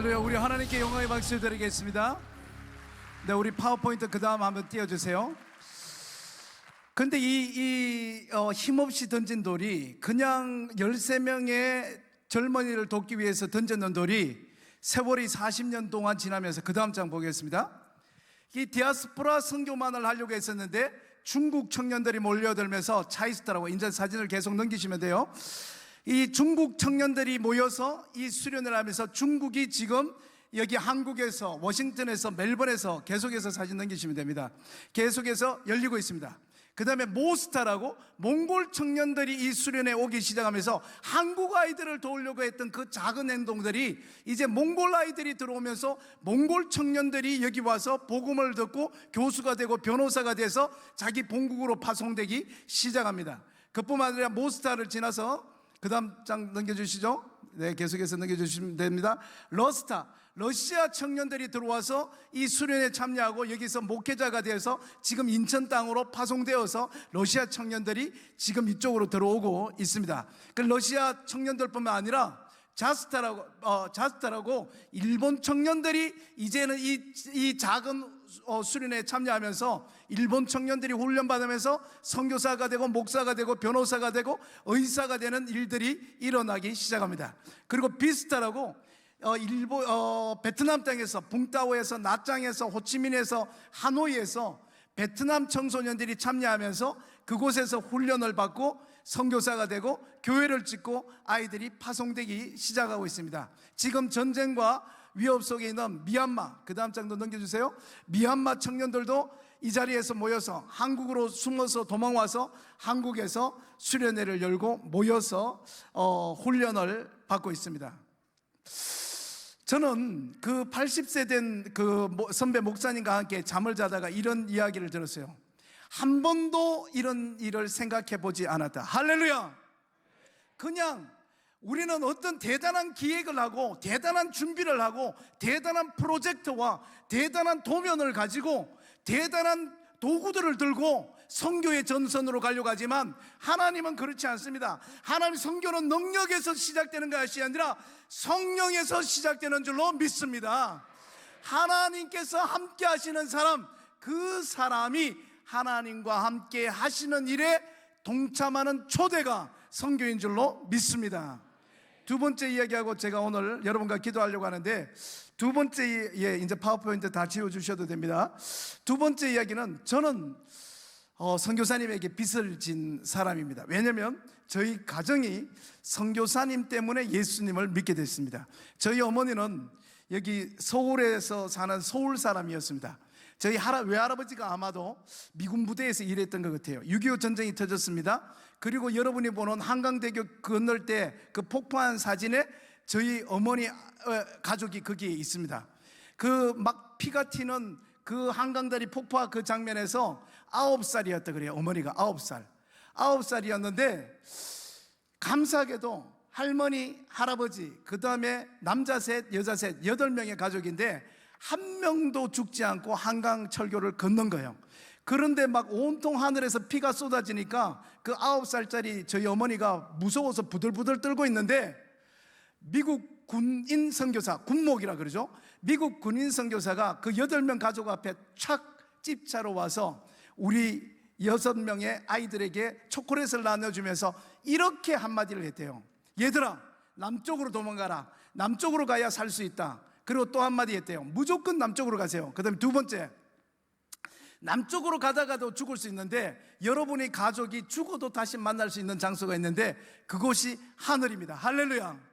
할렐루야. 우리 하나님께 영광의 박수 드리겠습니다. 네, 우리 파워포인트 그 다음 한번 띄워주세요. 근데 힘없이 던진 돌이 그냥 13명의 젊은이를 돕기 위해서 던졌는 돌이 세월이 40년 동안 지나면서 그 다음 장 보겠습니다. 이 디아스포라 선교만을 하려고 했었는데 중국 청년들이 몰려들면서 차이스트라고 인제 사진을 계속 넘기시면 돼요. 이 중국 청년들이 모여서 이 수련을 하면서 중국이 지금 여기 한국에서 워싱턴에서 멜번에서 계속해서 사진 넘기시면 됩니다. 계속해서 열리고 있습니다. 그 다음에 모스타라고 몽골 청년들이 이 수련에 오기 시작하면서 한국 아이들을 도우려고 했던 그 작은 행동들이 이제 몽골 아이들이 들어오면서 몽골 청년들이 여기 와서 복음을 듣고 교수가 되고 변호사가 돼서 자기 본국으로 파송되기 시작합니다. 그뿐만 아니라 모스타를 지나서 그 다음 장 넘겨주시죠. 네, 계속해서 넘겨주시면 됩니다. 러스타, 러시아 청년들이 들어와서 이 수련에 참여하고 여기서 목회자가 되어서 지금 인천 땅으로 파송되어서 러시아 청년들이 지금 이쪽으로 들어오고 있습니다. 그 러시아 청년들뿐만 아니라 자스타라고 일본 청년들이 이제는 이 작은 수련에 참여하면서 일본 청년들이 훈련받으면서 선교사가 되고 목사가 되고 변호사가 되고 의사가 되는 일들이 일어나기 시작합니다. 그리고 비스타라고 베트남 땅에서 붕따오에서 나짱에서 호치민에서 하노이에서 베트남 청소년들이 참여하면서 그곳에서 훈련을 받고 선교사가 되고 교회를 짓고 아이들이 파송되기 시작하고 있습니다. 지금 전쟁과 위협 속에 있는 미얀마, 그 다음 장도 넘겨주세요. 미얀마 청년들도 이 자리에서 모여서 한국으로 숨어서 도망와서 한국에서 수련회를 열고 모여서 훈련을 받고 있습니다. 저는 그 80세 된 그 선배 목사님과 함께 잠을 자다가 이런 이야기를 들었어요. 한 번도 이런 일을 생각해 보지 않았다. 할렐루야. 그냥 우리는 어떤 대단한 기획을 하고 대단한 준비를 하고 대단한 프로젝트와 대단한 도면을 가지고 대단한 도구들을 들고 선교의 전선으로 가려고 하지만 하나님은 그렇지 않습니다. 하나님 선교는 능력에서 시작되는 것이 아니라 성령에서 시작되는 줄로 믿습니다. 하나님께서 함께 하시는 사람, 그 사람이 하나님과 함께 하시는 일에 동참하는 초대가 선교인 줄로 믿습니다. 두 번째 이야기하고 제가 오늘 여러분과 기도하려고 하는데, 두 번째 이제 파워포인트 다 지워주셔도 됩니다. 두 번째 이야기는 저는 선교사님에게 빚을 진 사람입니다. 왜냐하면 저희 가정이 선교사님 때문에 예수님을 믿게 됐습니다. 저희 어머니는 여기 서울에서 사는 서울 사람이었습니다. 저희 외할아버지가 아마도 미군 부대에서 일했던 것 같아요. 6.25 전쟁이 터졌습니다. 그리고 여러분이 보는 한강대교 건널 때 그 폭파한 사진에 저희 어머니 가족이 거기에 있습니다. 그 막 피가 튀는 그 한강다리 폭파 그 장면에서 9살이었다 그래요. 어머니가 9살이었는데 감사하게도 할머니, 할아버지, 그 다음에 남자 셋, 여자 셋 8명의 가족인데 한 명도 죽지 않고 한강 철교를 건넌 거예요. 그런데 막 온통 하늘에서 피가 쏟아지니까 그 9살짜리 저희 어머니가 무서워서 부들부들 떨고 있는데 미국 군인 선교사, 군목이라 그러죠. 미국 군인 선교사가 그 8명 가족 앞에 착 집차로 와서 우리 6명의 아이들에게 초콜릿을 나눠주면서 이렇게 한마디를 했대요. 얘들아, 남쪽으로 도망가라. 남쪽으로 가야 살 수 있다. 그리고 또 한마디 했대요. 무조건 남쪽으로 가세요. 그 다음에 두 번째, 남쪽으로 가다가도 죽을 수 있는데 여러분의 가족이 죽어도 다시 만날 수 있는 장소가 있는데 그곳이 하늘입니다. 할렐루야.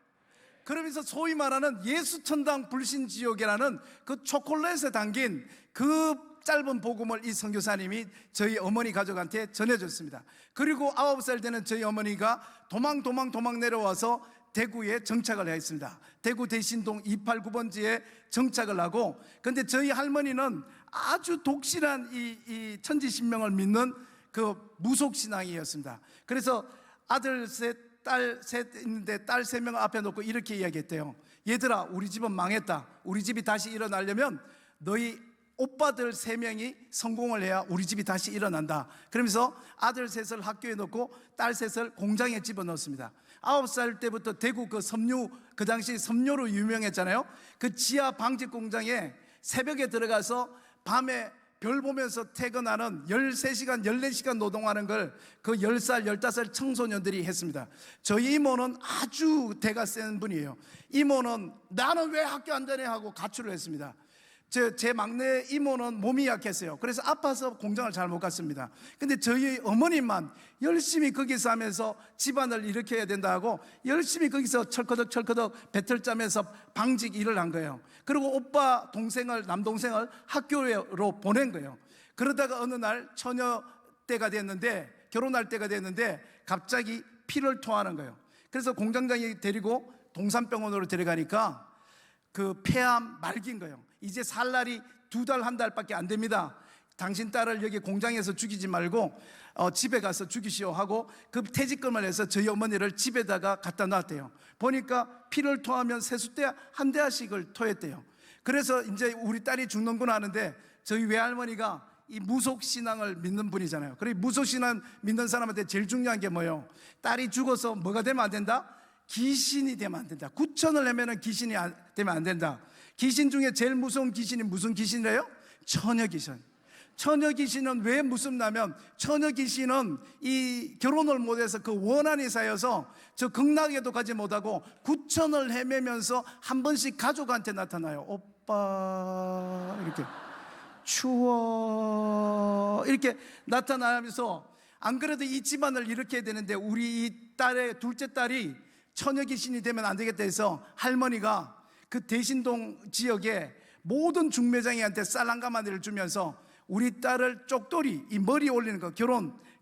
그러면서 소위 말하는 예수천당 불신지옥이라는 그 초콜릿에 담긴 그 짧은 복음을 이 선교사님이 저희 어머니 가족한테 전해줬습니다. 그리고 9살 되는 저희 어머니가 도망 내려와서 대구에 정착을 했습니다. 대구 대신동 289번지에 정착을 하고, 근데 저희 할머니는 아주 독실한 이 천지신명을 믿는 그 무속신앙이었습니다. 그래서 아들 셋, 딸 셋 있는데 딸 3명 앞에 놓고 이렇게 이야기했대요. 얘들아, 우리 집은 망했다. 우리 집이 다시 일어나려면 너희 오빠들 3명이 성공을 해야 우리 집이 다시 일어난다. 그러면서 아들 셋을 학교에 넣고 딸 셋을 공장에 집어넣습니다. 9살 때부터 대구 그 섬유, 그 당시 섬유로 유명했잖아요. 그 지하 방직 공장에 새벽에 들어가서 밤에 별 보면서 퇴근하는 13시간, 14시간 노동하는 걸 그 10살, 15살 청소년들이 했습니다. 저희 이모는 아주 대가 센 분이에요. 이모는 나는 왜 학교 안 다녀 하고 가출을 했습니다. 제 막내 이모는 몸이 약했어요. 그래서 아파서 공장을 잘 못 갔습니다. 근데 저희 어머님만 열심히 거기서 하면서 집안을 일으켜야 된다 하고 열심히 거기서 철커덕 배틀 짜면서 방직 일을 한 거예요. 그리고 오빠 동생을, 남동생을 학교로 보낸 거예요. 그러다가 어느 날 처녀 때가 됐는데, 결혼할 때가 됐는데 갑자기 피를 토하는 거예요. 그래서 공장장이 데리고 동산병원으로 데려가니까 그 폐암 말기인 거예요. 이제 살 날이 2달, 1달밖에 안 됩니다. 당신 딸을 여기 공장에서 죽이지 말고 집에 가서 죽이시오 하고 그 퇴직금을 해서 저희 어머니를 집에다가 갖다 놨대요. 보니까 피를 토하면 세숫대 한 대씩을 토했대요. 그래서 이제 우리 딸이 죽는구나 하는데 저희 외할머니가 이 무속신앙을 믿는 분이잖아요. 그리고 무속신앙 믿는 사람한테 제일 중요한 게 뭐예요? 딸이 죽어서 뭐가 되면 안 된다? 귀신이 되면 안 된다. 구천을 내면은 귀신이 되면 안 된다. 귀신 중에 제일 무서운 귀신이 무슨 귀신이래요? 처녀 귀신. 처녀 귀신은 왜 무섭냐면 처녀 귀신은 이 결혼을 못해서 그 원한이 쌓여서 저 극락에도 가지 못하고 구천을 헤매면서 한 번씩 가족한테 나타나요. 오빠 이렇게 추워 이렇게 나타나면서, 안 그래도 이 집안을 일으켜야 되는데 우리 이 딸의 둘째 딸이 처녀 귀신이 되면 안 되겠다 해서 할머니가 그 대신동 지역에 모든 중매장이한테 쌀 한 가마니를 주면서 우리 딸을 쪽돌이, 이 머리 올리는 거,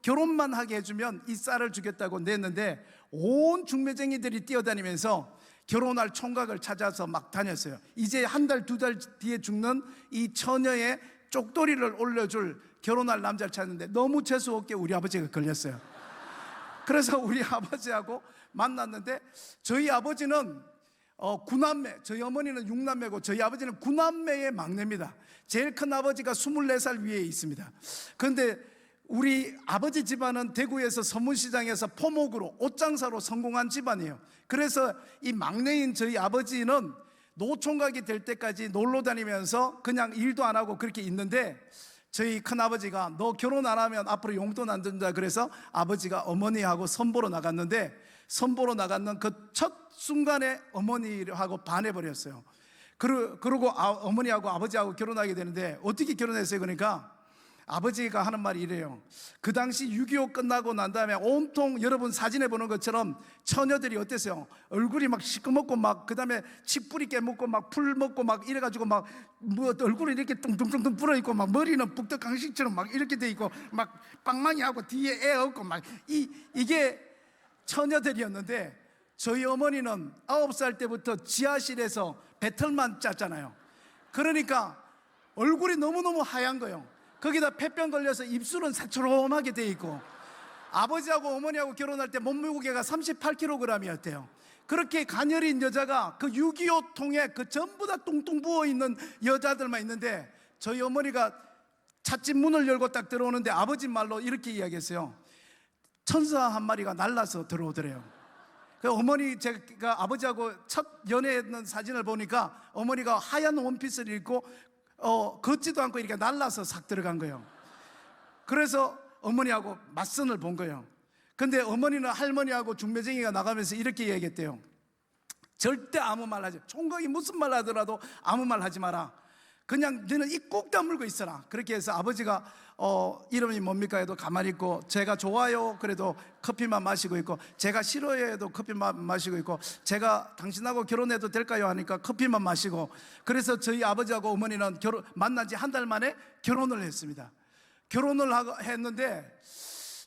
결혼만 하게 해주면 이 쌀을 주겠다고 냈는데 온 중매쟁이들이 뛰어다니면서 결혼할 총각을 찾아서 막 다녔어요. 이제 1달, 2달 뒤에 죽는 이 처녀의 쪽돌이를 올려줄 결혼할 남자를 찾는데 너무 재수없게 우리 아버지가 걸렸어요. 그래서 우리 아버지하고 만났는데 저희 아버지는 9남매, 저희 어머니는 6남매고 저희 아버지는 9남매의 막내입니다. 제일 큰 아버지가 24살 위에 있습니다. 그런데 우리 아버지 집안은 대구에서 서문시장에서 포목으로 옷장사로 성공한 집안이에요. 그래서 이 막내인 저희 아버지는 노총각이 될 때까지 놀러 다니면서 그냥 일도 안 하고 그렇게 있는데 저희 큰아버지가 너 결혼 안 하면 앞으로 용돈 안 준다 그래서 아버지가 어머니하고 선보러 나갔는데, 선보러 나갔는 그 첫 순간에 어머니하고 반해버렸어요. 그러고 어머니하고 아버지하고 결혼하게 되는데 어떻게 결혼했어요? 그러니까 아버지가 하는 말이 이래요. 그 당시 6.25 끝나고 난 다음에 온통 여러분 사진에 보는 것처럼 처녀들이 어땠어요? 얼굴이 막 시커멓고 막 그 다음에 칡뿌리 깨먹고 막 풀 먹고 막 이래가지고 막 뭐 얼굴이 이렇게 뚱뚱뚱뚱 불어있고 막 머리는 북덕강식처럼 막 이렇게 돼 있고 막 빵망이 하고 뒤에 애 없고 막 이게 처녀들이었는데 저희 어머니는 9살 때부터 지하실에서 배틀만 짰잖아요. 그러니까 얼굴이 너무너무 하얀 거예요. 거기다 폐병 걸려서 입술은 새초롬하게 돼 있고, 아버지하고 어머니하고 결혼할 때 몸무게가 38kg이었대요. 그렇게 가녀린 여자가 그 6.25 통에 그 전부 다 뚱뚱 부어있는 여자들만 있는데 저희 어머니가 찻집 문을 열고 딱 들어오는데 아버지 말로 이렇게 이야기했어요. 천사 한 마리가 날라서 들어오더래요. 그 어머니, 제가 아버지하고 첫 연애했는 사진을 보니까 어머니가 하얀 원피스를 입고 걷지도 않고 이렇게 날라서 싹 들어간 거예요. 그래서 어머니하고 맞선을 본 거예요. 근데 어머니는 할머니하고 중매쟁이가 나가면서 이렇게 얘기했대요. 절대 아무 말 하지, 총각이 무슨 말 하더라도 아무 말 하지 마라. 그냥 너는 입 꾹 다물고 있어라. 그렇게 해서 아버지가 이름이 뭡니까 해도 가만히 있고, 제가 좋아요 그래도 커피만 마시고 있고, 제가 싫어요 해도 커피만 마시고 있고, 제가 당신하고 결혼해도 될까요 하니까 커피만 마시고. 그래서 저희 아버지하고 어머니는 만난 지 1달 만에 결혼을 했습니다. 결혼을 했는데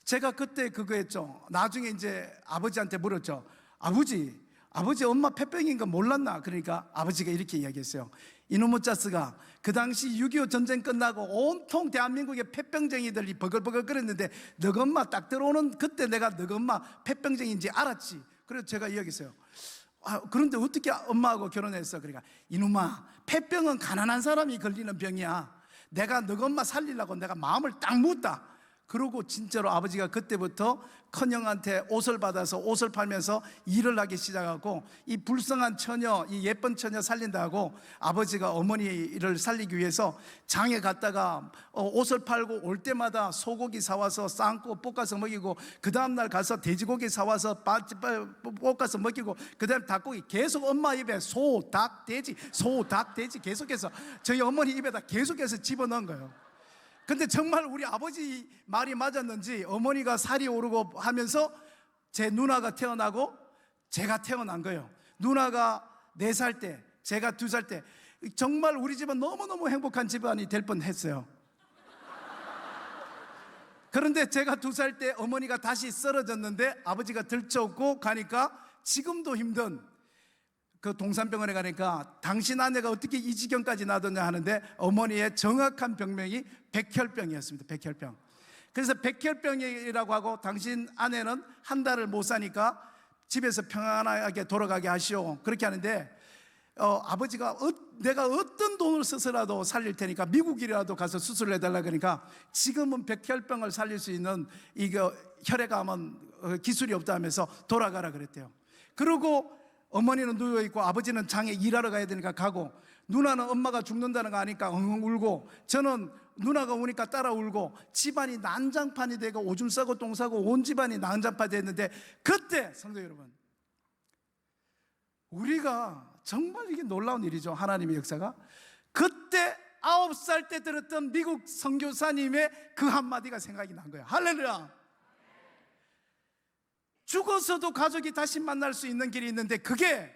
제가 그때 그거 했죠. 나중에 이제 아버지한테 물었죠. 아버지 엄마 폐병인 거 몰랐나? 그러니까 아버지가 이렇게 이야기했어요. 이놈의 짜스가 그 당시 6.25 전쟁 끝나고 온통 대한민국의 폐병쟁이들이 버글버글 끓였는데 너희 엄마 딱 들어오는 그때 내가 너희 엄마 폐병쟁인지 알았지. 그래서 제가 이야기했어요. 그런데 어떻게 엄마하고 결혼했어? 그러니까 이놈아, 폐병은 가난한 사람이 걸리는 병이야. 내가 너 엄마 살리려고 내가 마음을 딱 묻다. 그러고 진짜로 아버지가 그때부터 큰형한테 옷을 받아서 옷을 팔면서 일을 하기 시작하고, 이 불쌍한 처녀, 이 예쁜 처녀 살린다고 아버지가 어머니를 살리기 위해서 장에 갔다가 옷을 팔고 올 때마다 소고기 사와서 삶고 볶아서 먹이고, 그 다음날 가서 돼지고기 사와서 볶아서 먹이고, 그 다음 닭고기, 계속 엄마 입에 소, 닭, 돼지, 소, 닭, 돼지 계속해서 저희 어머니 입에다 계속해서 집어넣은 거예요. 근데 정말 우리 아버지 말이 맞았는지 어머니가 살이 오르고 하면서 제 누나가 태어나고 제가 태어난 거예요. 누나가 4살 때, 제가 2살 때, 정말 우리 집은 너무너무 행복한 집안이 될 뻔했어요. 그런데 제가 2살 때 어머니가 다시 쓰러졌는데 아버지가 들쳐오고 가니까 지금도 힘든, 그 동산병원에 가니까 당신 아내가 어떻게 이 지경까지 나더냐 하는데, 어머니의 정확한 병명이 백혈병이었습니다. 백혈병. 그래서 백혈병이라고 하고, 당신 아내는 한 달을 못 사니까 집에서 평안하게 돌아가게 하시오, 그렇게 하는데 아버지가 내가 어떤 돈을 써서라도 살릴 테니까 미국이라도 가서 수술을 해달라 그러니까, 지금은 백혈병을 살릴 수 있는 이거 혈액암은 기술이 없다 하면서 돌아가라 그랬대요. 그리고 어머니는 누워있고 아버지는 장에 일하러 가야 되니까 가고, 누나는 엄마가 죽는다는 거 아니까 엉엉 울고, 저는 누나가 오니까 따라 울고, 집안이 난장판이 되고 오줌 싸고 똥 싸고 온 집안이 난장판이 됐는데, 그때 성도 여러분, 우리가 정말 이게 놀라운 일이죠. 하나님의 역사가. 그때 9살 때 들었던 미국 선교사님의 그 한마디가 생각이 난 거예요. 할렐루야. 죽어서도 가족이 다시 만날 수 있는 길이 있는데, 그게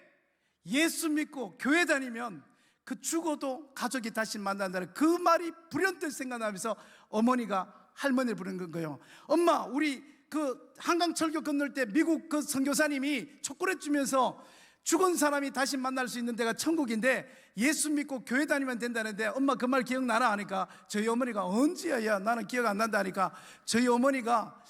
예수 믿고 교회 다니면 그 죽어도 가족이 다시 만난다는 그 말이 불현듯 생각나면서 어머니가 할머니를 부르는 거예요. 엄마, 우리 그 한강철교 건널 때 미국 그 선교사님이 초콜릿 주면서 죽은 사람이 다시 만날 수 있는 데가 천국인데 예수 믿고 교회 다니면 된다는데, 엄마 그 말 기억나나 하니까 저희 어머니가 언제야, 야 나는 기억 안 난다 하니까, 저희 어머니가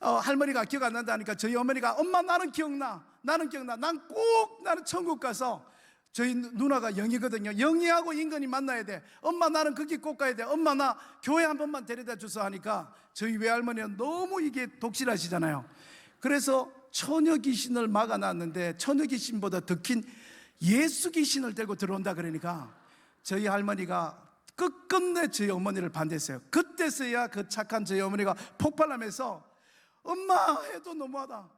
할머니가 기억 안 난다 하니까 저희 어머니가, 엄마 나는 기억나, 나는 기억나, 난 꼭 나는 천국 가서, 저희 누나가 영이거든요, 영이하고 인간이 만나야 돼, 엄마 나는 거기 꼭 가야 돼, 엄마 나 교회 한 번만 데려다 주소 하니까, 저희 외할머니는 너무 이게 독실하시잖아요. 그래서 처녀 귀신을 막아놨는데 처녀 귀신보다 더 긴 예수 귀신을 데리고 들어온다 그러니까, 저희 할머니가 끝끝내 저희 어머니를 반대했어요. 그때서야 그 착한 저희 어머니가 폭발하면서, 엄마 해도 너무하다,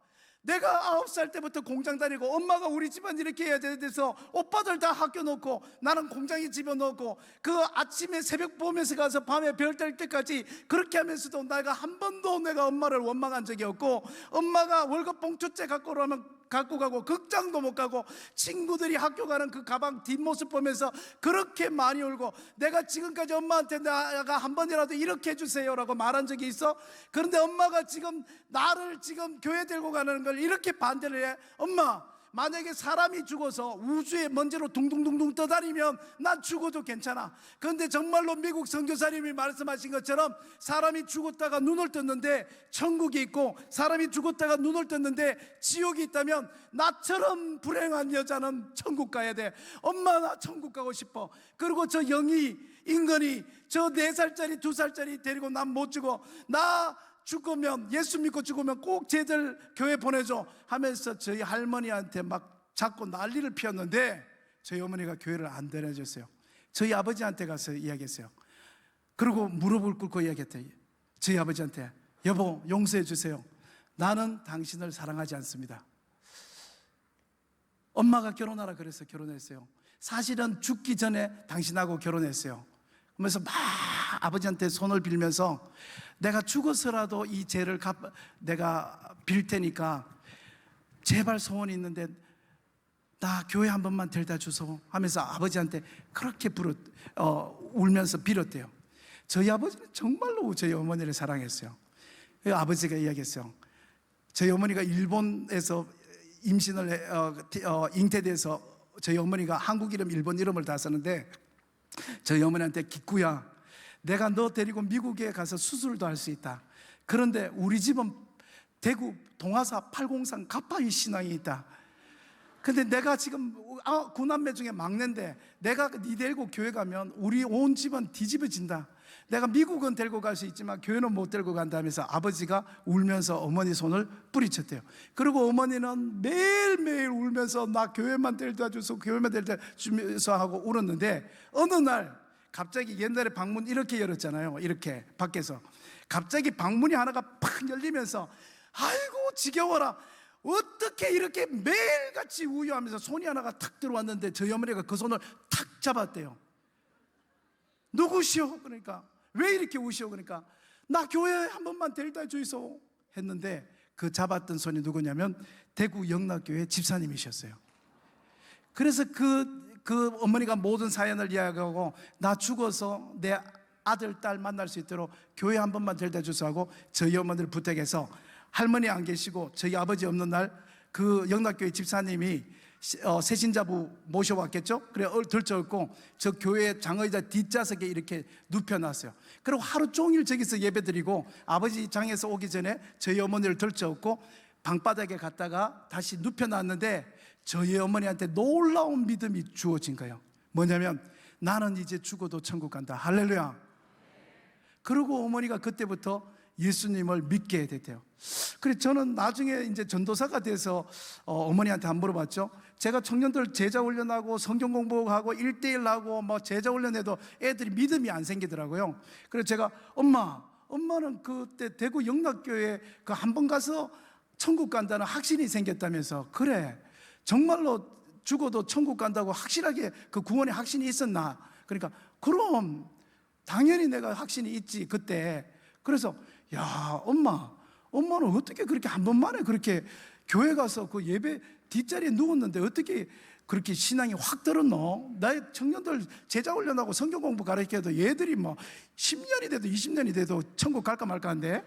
내가 9살 때부터 공장 다니고 엄마가 우리 집안 이렇게 해야 돼서 오빠들 다 학교 놓고 나는 공장에 집어넣고, 그 아침에 새벽 보면서 가서 밤에 별 뗄 때까지 그렇게 하면서도 내가 한 번도 내가 엄마를 원망한 적이 없고, 엄마가 월급 봉투째 갖고 오라면 갖고 가고, 극장도 못 가고, 친구들이 학교 가는 그 가방 뒷모습 보면서 그렇게 많이 울고, 내가 지금까지 엄마한테 내가 한 번이라도 이렇게 해주세요라고 말한 적이 있어? 그런데 엄마가 지금 나를 지금 교회 데리고 가는 걸 이렇게 반대를 해. 엄마, 만약에 사람이 죽어서 우주에 먼지로 둥둥둥둥 떠다니면 난 죽어도 괜찮아. 그런데 정말로 미국 선교사님이 말씀하신 것처럼, 사람이 죽었다가 눈을 떴는데 천국이 있고, 사람이 죽었다가 눈을 떴는데 지옥이 있다면, 나처럼 불행한 여자는 천국 가야 돼. 엄마 나 천국 가고 싶어. 그리고 저 영이 인간이 저 4살짜리 2살짜리 데리고 난 못 죽어, 나 죽으면, 예수 믿고 죽으면 꼭 쟤들 교회 보내줘 하면서 저희 할머니한테 막 자꾸 난리를 피웠는데, 저희 어머니가 교회를 안 데려줬어요. 저희 아버지한테 가서 이야기했어요. 그리고 무릎을 꿇고 이야기했대요. 저희 아버지한테, 여보 용서해 주세요, 나는 당신을 사랑하지 않습니다. 엄마가 결혼하라 그래서 결혼했어요. 사실은 죽기 전에 당신하고 결혼했어요. 그러면서 막 아버지한테 손을 빌면서, 내가 죽어서라도 이 죄를 내가 빌 테니까 제발 소원이 있는데 나 교회 한 번만 데려다 주소 하면서 아버지한테 그렇게 울면서 빌었대요. 저희 아버지는 정말로 저희 어머니를 사랑했어요. 아버지가 이야기했어요. 저희 어머니가 일본에서 임신을 잉태돼서 저희 어머니가 한국 이름 일본 이름을 다 썼는데, 저희 어머니한테, 기꾸야 내가 너 데리고 미국에 가서 수술도 할 수 있다. 그런데 우리 집은 대구 동화사 803 가파이 신앙이 있다. 근데 내가 지금 구남매 중에 막내인데 내가 니 데리고 교회 가면 우리 온 집은 뒤집어진다. 내가 미국은 데리고 갈 수 있지만 교회는 못 데리고 간다면서 아버지가 울면서 어머니 손을 뿌리쳤대요. 그리고 어머니는 매일매일 울면서 나 교회만 데려다 줘서 교회만 데려다 주면서 하고 울었는데 어느 날 갑자기 옛날에 방문 이렇게 열었잖아요. 이렇게 밖에서 갑자기 방문이 하나가 팍 열리면서 아이고 지겨워라. 어떻게 이렇게 매일같이 우유하면서 손이 하나가 탁 들어왔는데 저희 어머니가 그 손을 탁 잡았대요. 누구시오? 그러니까 왜 이렇게 우시오? 그러니까 나 교회 한 번만 데려다 주이소 했는데 그 잡았던 손이 누구냐면 대구 영락교회 집사님이셨어요. 그래서 그 어머니가 모든 사연을 이야기하고 나 죽어서 내 아들, 딸 만날 수 있도록 교회 한 번만 데려다 주소 하고 저희 어머니를 부탁해서 할머니 안 계시고 저희 아버지 없는 날 그 영락교회 집사님이 새신자부 모셔왔겠죠? 그래 들쳐있고 저 교회 장의자 뒷좌석에 이렇게 눕혀놨어요. 그리고 하루 종일 저기서 예배드리고 아버지 장에서 오기 전에 저희 어머니를 들쳐있고 방바닥에 갔다가 다시 눕혀놨는데 저희 어머니한테 놀라운 믿음이 주어진 거예요. 뭐냐면 나는 이제 죽어도 천국 간다. 할렐루야. 그리고 어머니가 그때부터 예수님을 믿게 됐대요. 그래서 저는 나중에 이제 전도사가 돼서 어머니한테 안 물어봤죠. 제가 청년들 제자 훈련하고 성경 공부하고 1대1 하고 뭐 제자 훈련해도 애들이 믿음이 안 생기더라고요. 그래서 제가 엄마는 그때 대구 영락교회 그 한 번 가서 천국 간다는 확신이 생겼다면서. 그래 정말로 죽어도 천국 간다고 확실하게 그 구원의 확신이 있었나? 그러니까 그럼 당연히 내가 확신이 있지 그때. 그래서 야 엄마는 어떻게 그렇게 한 번만에 그렇게 교회 가서 그 예배 뒷자리에 누웠는데 어떻게 그렇게 신앙이 확 들었노? 나의 청년들 제자 훈련하고 성경 공부 가르쳐도 얘들이 뭐 10년이 돼도 20년이 돼도 천국 갈까 말까 한데.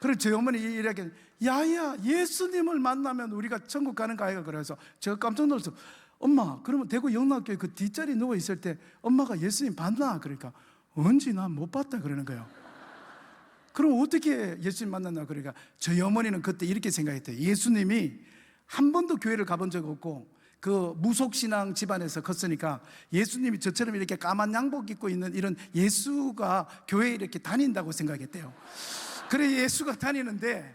그래서 저희 어머니 이렇게 야야 예수님을 만나면 우리가 천국 가는 거 아이가? 그래서 제가 깜짝 놀라서 엄마 그러면 대구 영락교회 그 뒷자리에 누워 있을 때 엄마가 예수님 봤나? 그러니까 언제 난 못 봤다 그러는 거예요. 그럼 어떻게 예수님 만났나? 그러니까 저희 어머니는 그때 이렇게 생각했대요. 예수님이 한 번도 교회를 가본 적 없고 그 무속신앙 집안에서 컸으니까 예수님이 저처럼 이렇게 까만 양복 입고 있는 이런 예수가 교회에 이렇게 다닌다고 생각했대요. 그래 예수가 다니는데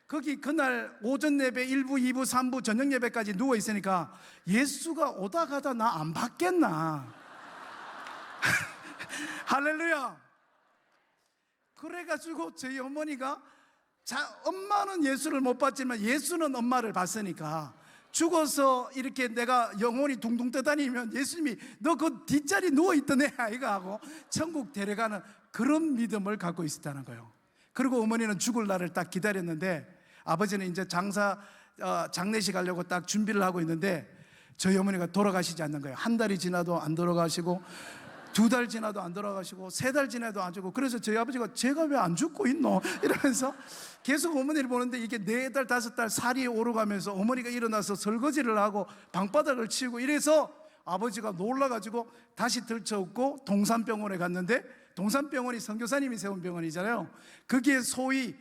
거기 그날 오전 예배 1부, 2부, 3부 저녁 예배까지 누워 있으니까 예수가 오다 가다 나 안 봤겠나? 할렐루야. 그래가지고 저희 어머니가 엄마는 예수를 못 봤지만 예수는 엄마를 봤으니까 죽어서 이렇게 내가 영혼이 둥둥 떠다니면 예수님이 너 그 뒷자리 누워있던 애 아이가 하고 천국 데려가는 그런 믿음을 갖고 있었다는 거예요. 그리고 어머니는 죽을 날을 딱 기다렸는데 아버지는 이제 장례식 하려고 딱 준비를 하고 있는데 저희 어머니가 돌아가시지 않는 거예요. 한 달이 지나도 안 돌아가시고 2달 지나도 안 돌아가시고 3달 지나도 안 죽고. 그래서 저희 아버지가 제가 왜 안 죽고 있노? 이러면서 계속 어머니를 보는데 이게 4달 5달 살이 오르가면서 어머니가 일어나서 설거지를 하고 방바닥을 치우고 이래서 아버지가 놀라가지고 다시 들쳐업고 동산병원에 갔는데 동산병원이 선교사님이 세운 병원이잖아요. 거기에 소위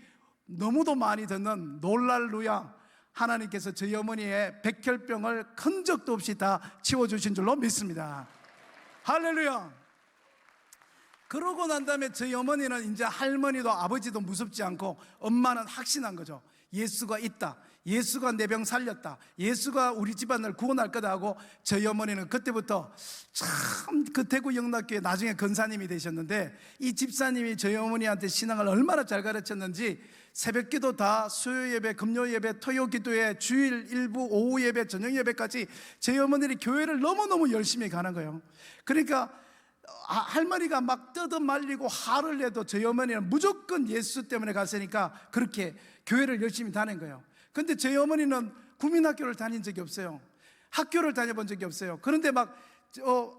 너무도 많이 듣는 놀랄루야 하나님께서 저희 어머니의 백혈병을 큰 적도 없이 다 치워주신 줄로 믿습니다. 할렐루야. 그러고 난 다음에 저희 어머니는 이제 할머니도 아버지도 무섭지 않고 엄마는 확신한 거죠. 예수가 있다. 예수가 내 병 살렸다. 예수가 우리 집안을 구원할 거다 하고 저희 어머니는 그때부터 참 그 대구 영락교회 나중에 권사님이 되셨는데 이 집사님이 저희 어머니한테 신앙을 얼마나 잘 가르쳤는지 새벽기도 다 수요 예배, 금요 예배, 토요 기도회, 주일 일부, 오후 예배, 저녁 예배까지 저희 어머니들이 교회를 너무너무 열심히 가는 거예요. 그러니까 할머니가 막 뜯어 말리고 화를 내도 저희 어머니는 무조건 예수 때문에 갔으니까 그렇게 교회를 열심히 다닌 거예요. 근데 저희 어머니는 국민학교를 다닌 적이 없어요. 학교를 다녀본 적이 없어요. 그런데 막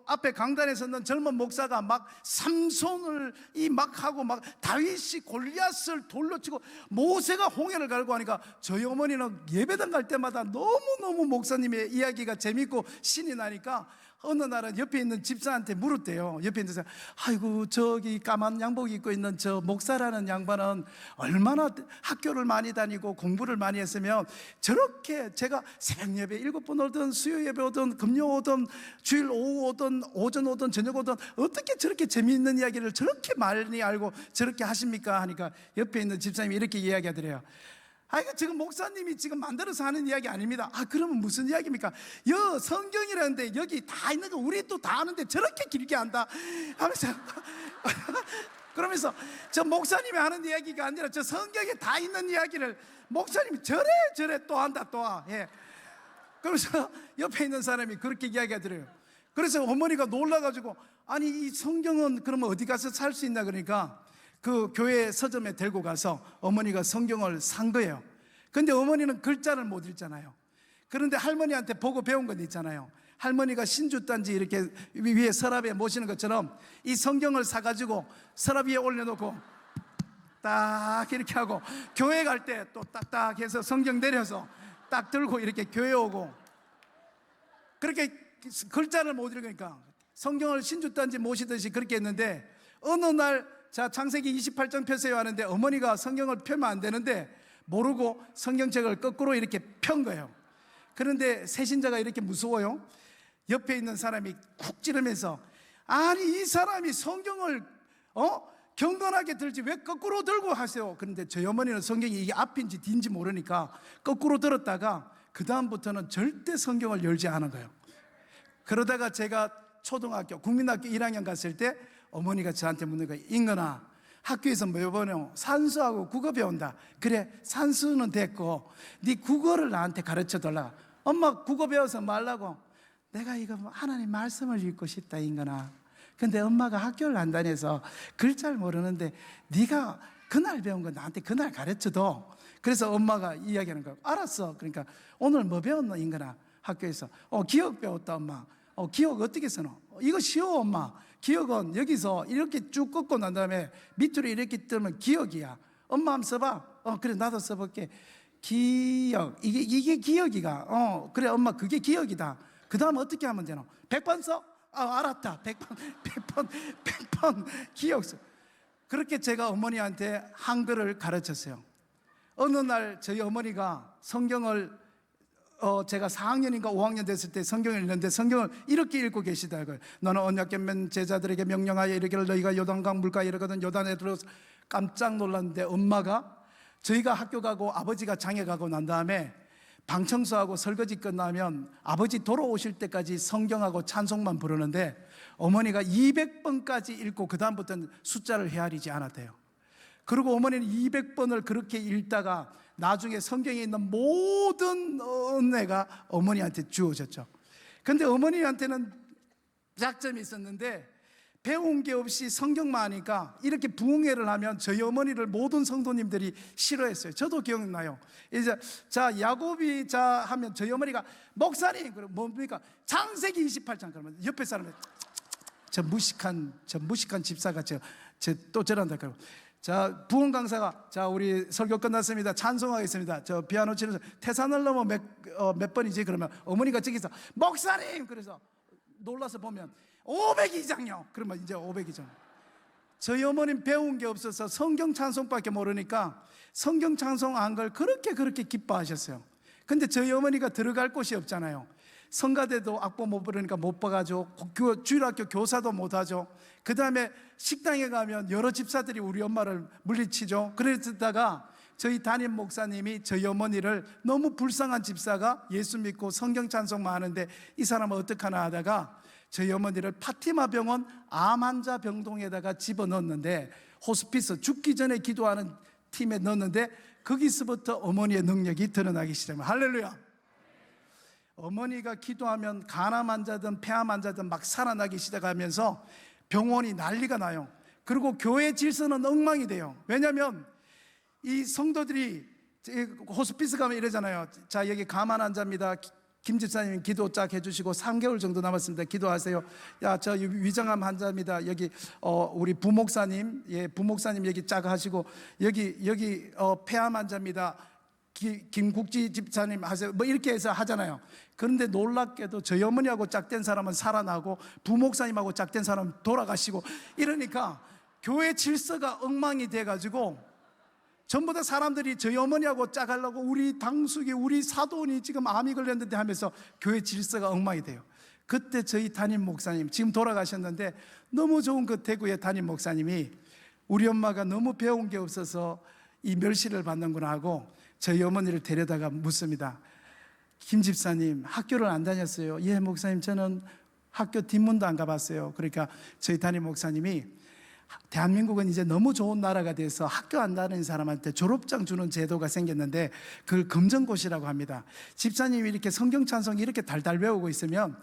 앞에 강단에 섰는 젊은 목사가 막 삼손을 막 하고 막 다윗이 골리앗을 돌로 치고 모세가 홍해를 갈고 하니까 저희 어머니는 예배당 갈 때마다 너무너무 목사님의 이야기가 재밌고 신이 나니까 어느 날은 옆에 있는 집사한테 물었대요. 옆에 있는 사람, 아이고 저기 까만 양복 입고 있는 저 목사라는 양반은 얼마나 학교를 많이 다니고 공부를 많이 했으면 저렇게 제가 새벽 예배 7번 오든 수요 예배 오든 금요 오든 주일 오후 오든 오전 오든 저녁 오든 어떻게 저렇게 재미있는 이야기를 저렇게 많이 알고 저렇게 하십니까? 하니까 옆에 있는 집사님이 이렇게 이야기하더래요. 아, 이거 지금 목사님이 지금 만들어서 하는 이야기 아닙니다. 아, 그러면 무슨 이야기입니까? 성경이라는데 여기 다 있는 거 우리 또 다 아는데 저렇게 길게 한다 하면서 그러면서 저 목사님이 하는 이야기가 아니라 저 성경에 다 있는 이야기를 목사님이 저래 또 한다 또 와. 예. 그러면서 옆에 있는 사람이 그렇게 이야기하더래요. 그래서 어머니가 놀라가지고 아니 이 성경은 그러면 어디 가서 살 수 있나 그러니까 그 교회 서점에 들고 가서 어머니가 성경을 산 거예요. 근데 어머니는 글자를 못 읽잖아요. 그런데 할머니한테 보고 배운 건 있잖아요. 할머니가 신주단지 이렇게 위에 서랍에 모시는 것처럼 이 성경을 사가지고 서랍 위에 올려놓고 딱 이렇게 하고 교회 갈 때 또 딱딱 해서 성경 내려서 딱 들고 이렇게 교회 오고 그렇게 글자를 못 읽으니까 성경을 신주단지 모시듯이 그렇게 했는데 어느 날 자, 창세기 28장 펴세요 하는데 어머니가 성경을 펴면 안 되는데 모르고 성경책을 거꾸로 이렇게 편 거예요. 그런데 새신자가 이렇게 무서워요. 옆에 있는 사람이 쿡 찌르면서 아니 이 사람이 성경을 경건하게 들지 왜 거꾸로 들고 하세요? 그런데 저희 어머니는 성경이 이게 앞인지 뒤인지 모르니까 거꾸로 들었다가 그 다음부터는 절대 성경을 열지 않은 거예요. 그러다가 제가 초등학교 국민학교 1학년 갔을 때 어머니가 저한테 묻는 거예요. 인건아, 학교에서 뭐 배우냐? 산수하고 국어 배운다. 그래, 산수는 됐고 네 국어를 나한테 가르쳐 달라. 엄마 국어 배워서 말라고. 내가 이거 하나님 말씀을 읽고 싶다 인건아. 근데 엄마가 학교를 안 다녀서 글자를 모르는데 네가 그날 배운 거 나한테 그날 가르쳐도. 그래서 엄마가 이야기하는 거예요. 알았어. 그러니까 오늘 뭐 배웠노 인건아? 학교에서 기억 배웠다 엄마. 기억 어떻게 써노? 이거 쉬워 엄마. 기억은 여기서 이렇게 쭉 꺾고 난 다음에 밑으로 이렇게 뜨면 기억이야. 엄마 한번 써봐. 그래 나도 써볼게. 기억. 이게 기억이가. 그래 엄마 그게 기억이다. 그 다음 어떻게 하면 되노? 100번 써? 알았다. 100번 기억 써. 그렇게 제가 어머니한테 한글을 가르쳤어요. 어느 날 저희 어머니가 성경을 제가 4학년인가 5학년 됐을 때 성경을 읽는데 성경을 이렇게 읽고 계시더라고요. 너는 언약궤면 제자들에게 명령하여 이르기를 너희가 요단강 물가에 이르거든 요단에 들어서 깜짝 놀랐는데 엄마가 저희가 학교 가고 아버지가 장에 가고 난 다음에 방 청소하고 설거지 끝나면 아버지 돌아오실 때까지 성경하고 찬송만 부르는데 어머니가 200번까지 읽고 그 다음부터는 숫자를 헤아리지 않았대요. 그리고 어머니는 200번을 그렇게 읽다가 나중에 성경에 있는 모든 은혜가 어머니한테 주어졌죠. 근데 어머니한테는 약점이 있었는데 배운 게 없이 성경만 하니까 이렇게 부흥회를 하면 저희 어머니를 모든 성도님들이 싫어했어요. 저도 기억나요. 이제 자 야곱이 자 하면 저희 어머니가 목사님 그럼 뭡니까? 창세기 28장 그러면 옆에 사람이 저 무식한 집사가 또 저런다 그러고 자 부흥 강사가 자 우리 설교 끝났습니다. 찬송하겠습니다. 저 피아노 치면서 태산을 넘어 몇 번이지 그러면 어머니가 저기서 목사님 그래서 놀라서 보면 502장요. 그러면 이제 502장. 저희 어머님 배운 게 없어서 성경 찬송밖에 모르니까 성경 찬송한 걸 그렇게 기뻐하셨어요. 근데 저희 어머니가 들어갈 곳이 없잖아요. 성가대도 악보 못 부르니까 못 봐가지고 주일학교 교사도 못하죠. 그 다음에 식당에 가면 여러 집사들이 우리 엄마를 물리치죠. 그러다가 저희 담임 목사님이 저희 어머니를 너무 불쌍한 집사가 예수 믿고 성경 찬송만 하는데 이 사람은 어떡하나 하다가 저희 어머니를 파티마 병원 암 환자 병동에다가 집어넣었는데 호스피스 죽기 전에 기도하는 팀에 넣었는데 거기서부터 어머니의 능력이 드러나기 시작합니다. 할렐루야. 어머니가 기도하면 간암 환자든 폐암 환자든 막 살아나기 시작하면서 병원이 난리가 나요. 그리고 교회 질서는 엉망이 돼요. 왜냐하면 이 성도들이 호스피스 가면 이러잖아요. 자 여기 감환 환자입니다. 김 집사님 기도 쫙 해주시고 3개월 정도 남았습니다. 기도하세요. 야 저 위장암 환자입니다. 여기 우리 부목사님 부목사님 여기 쫙 하시고 여기 폐암 환자입니다. 김국지 집사님 하세요. 뭐 이렇게 해서 하잖아요. 그런데 놀랍게도 저희 어머니하고 짝된 사람은 살아나고 부목사님하고 짝된 사람은 돌아가시고 이러니까 교회 질서가 엉망이 돼가지고 전부 다 사람들이 저희 어머니하고 짝하려고 우리 당숙이 우리 사돈이 지금 암이 걸렸는데 하면서 교회 질서가 엉망이 돼요. 그때 저희 담임 목사님 지금 돌아가셨는데 너무 좋은 그 대구의 담임 목사님이 우리 엄마가 너무 배운 게 없어서 이 멸시를 받는구나 하고 저희 어머니를 데려다가 묻습니다. 김 집사님 학교를 안 다녔어요? 예 목사님 저는 학교 뒷문도 안 가봤어요. 그러니까 저희 담임 목사님이 대한민국은 이제 너무 좋은 나라가 돼서 학교 안 다니는 사람한테 졸업장 주는 제도가 생겼는데 그걸 검정고시라고 합니다. 집사님이 이렇게 성경 찬송 이렇게 달달 배우고 있으면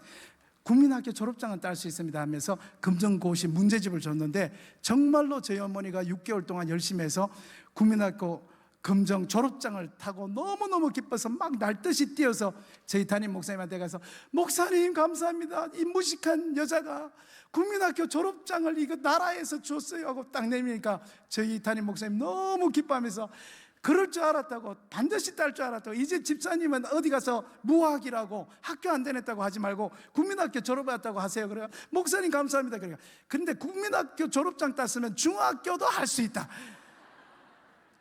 국민학교 졸업장은 딸 수 있습니다 하면서 검정고시 문제집을 줬는데 정말로 저희 어머니가 6개월 동안 열심히 해서 국민학교 검정 졸업장을 타고 너무너무 기뻐서 막 날듯이 뛰어서 저희 담임 목사님한테 가서 목사님 감사합니다. 이 무식한 여자가 국민학교 졸업장을 이거 나라에서 줬어요 하고 딱 내미니까 저희 담임 목사님 너무 기뻐하면서 그럴 줄 알았다고 반드시 딸 줄 알았다고 이제 집사님은 어디 가서 무학이라고 학교 안 다녔다고 하지 말고 국민학교 졸업했다고 하세요. 그래요. 목사님 감사합니다. 그래요. 근데 국민학교 졸업장 땄으면 중학교도 할 수 있다.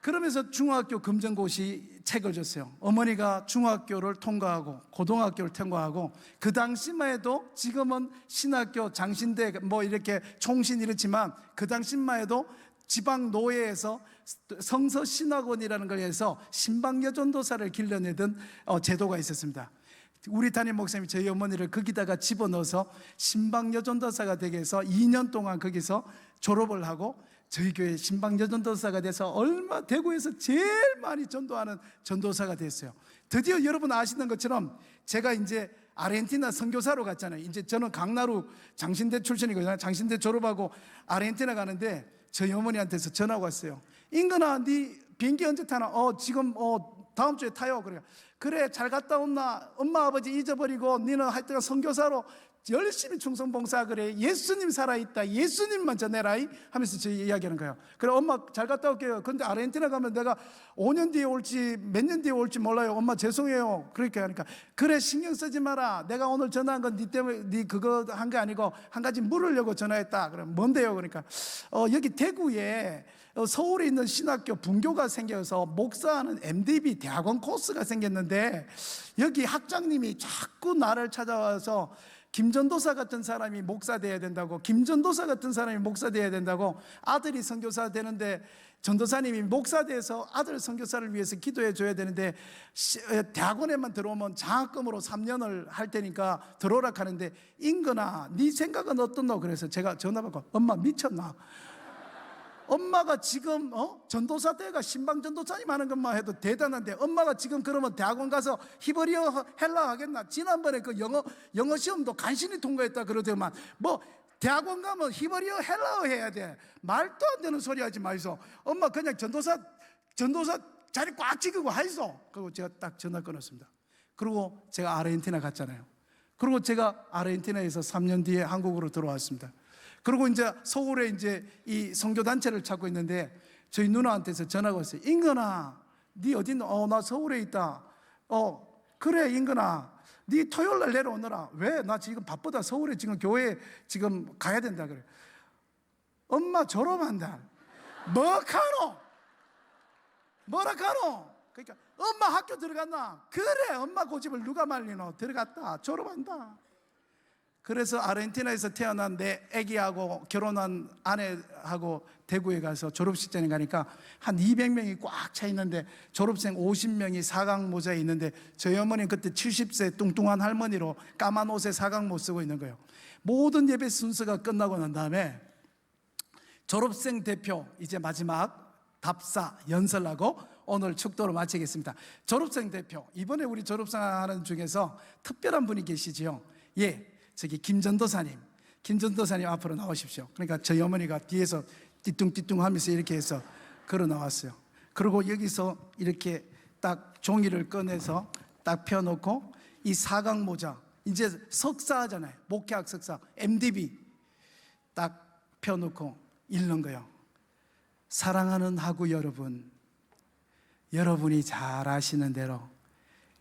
그러면서 중학교 검정고시 책을 줬어요. 어머니가 중학교를 통과하고 고등학교를 통과하고 그 당시만 해도 지금은 신학교 장신대 뭐 이렇게 총신 이렇지만 그 당시만 해도 지방 노예에서 성서신학원이라는 걸 해서 신방여전도사를 길러내던 제도가 있었습니다. 우리 담임 목사님이 저희 어머니를 거기다가 집어넣어서 신방여전도사가 되게 해서 2년 동안 거기서 졸업을 하고 저희 교회 신방여전도사가 돼서 대구에서 제일 많이 전도하는 전도사가 됐어요. 드디어 여러분 아시는 것처럼 제가 이제 아르헨티나 선교사로 갔잖아요. 이제 저는 강나루 장신대 출신이거든요. 장신대 졸업하고 아르헨티나 가는데 저희 어머니한테서 전화가 왔어요. 인근아, 네 비행기 언제 타나? 지금 다음 주에 타요. 그래 잘 갔다 온나? 엄마 아버지 잊어버리고 니는 하여튼 선교사로 열심히 충성봉사 그래. 예수님 살아있다. 예수님만 전해라 하면서 저 이야기하는 거예요. 그래 엄마 잘 갔다 올게요. 근데 아르헨티나 가면 내가 5년 뒤에 올지 몇 년 뒤에 올지 몰라요. 엄마 죄송해요. 그렇게 하니까 그래 신경 쓰지 마라. 내가 오늘 전화한 건 니 때문에 니 그거 한 게 아니고 한 가지 물으려고 전화했다. 그래 뭔데요? 그러니까 여기 대구에 서울에 있는 신학교 분교가 생겨서 목사하는 MDB 대학원 코스가 생겼는데 여기 학장님이 자꾸 나를 찾아와서 김전도사 같은 사람이 목사 돼야 된다고, 김전도사 같은 사람이 목사 돼야 된다고, 아들이 선교사 되는데 전도사님이 목사 돼서 아들 선교사를 위해서 기도해 줘야 되는데 대학원에만 들어오면 장학금으로 3년을 할 테니까 들어오라 하는데 인근아 네 생각은 어떻노? 그래서 제가 전화 받고 엄마 미쳤나? 엄마가 지금 전도사 때가 신방전도사님 하는 것만 해도 대단한데 엄마가 지금 그러면 대학원 가서 히브리어 헬라 하겠나? 지난번에 그 영어 시험도 간신히 통과했다 그러더만 뭐 대학원 가면 히브리어 헬라어 해야 돼. 말도 안 되는 소리 하지 마이소. 엄마 그냥 전도사 자리 꽉 지키고 하이소. 그리고 제가 딱 전화 끊었습니다. 그리고 제가 아르헨티나 갔잖아요. 그리고 제가 아르헨티나에서 3년 뒤에 한국으로 들어왔습니다. 그리고 이제 서울에 이제 이 선교단체를 찾고 있는데 저희 누나한테서 전화가 왔어요. 인근아, 네 어디 있노? 나 서울에 있다. 그래 인근아, 네 토요일 날 내려오너라. 왜? 나 지금 바쁘다. 서울에 지금 교회에 지금 가야 된다 그래. 엄마 졸업한다. 뭐라 카노? 그러니까 엄마 학교 들어갔나? 그래 엄마 고집을 누가 말리노? 들어갔다. 졸업한다. 그래서 아르헨티나에서 태어난 내 아기하고 결혼한 아내하고 대구에 가서 졸업식장에 가니까 한 200명이 꽉 차 있는데 졸업생 50명이 사각 모자에 있는데 저희 어머니는 그때 70세 뚱뚱한 할머니로 까만 옷에 사각 못 쓰고 있는 거예요. 모든 예배 순서가 끝나고 난 다음에 졸업생 대표 이제 마지막 답사 연설하고 오늘 축도로 마치겠습니다. 졸업생 대표, 이번에 우리 졸업생 하는 중에서 특별한 분이 계시지요. 예, 저기 김전도사님 앞으로 나오십시오. 그러니까 저희 어머니가 뒤에서 띠뚱띠뚱 하면서 이렇게 해서 걸어 나왔어요. 그리고 여기서 이렇게 딱 종이를 꺼내서 딱 펴놓고 이 사각 모자, 이제 석사하잖아요. 목회학 석사, MDB 딱 펴놓고 읽는 거예요. 사랑하는 하구 여러분, 여러분이 잘 아시는 대로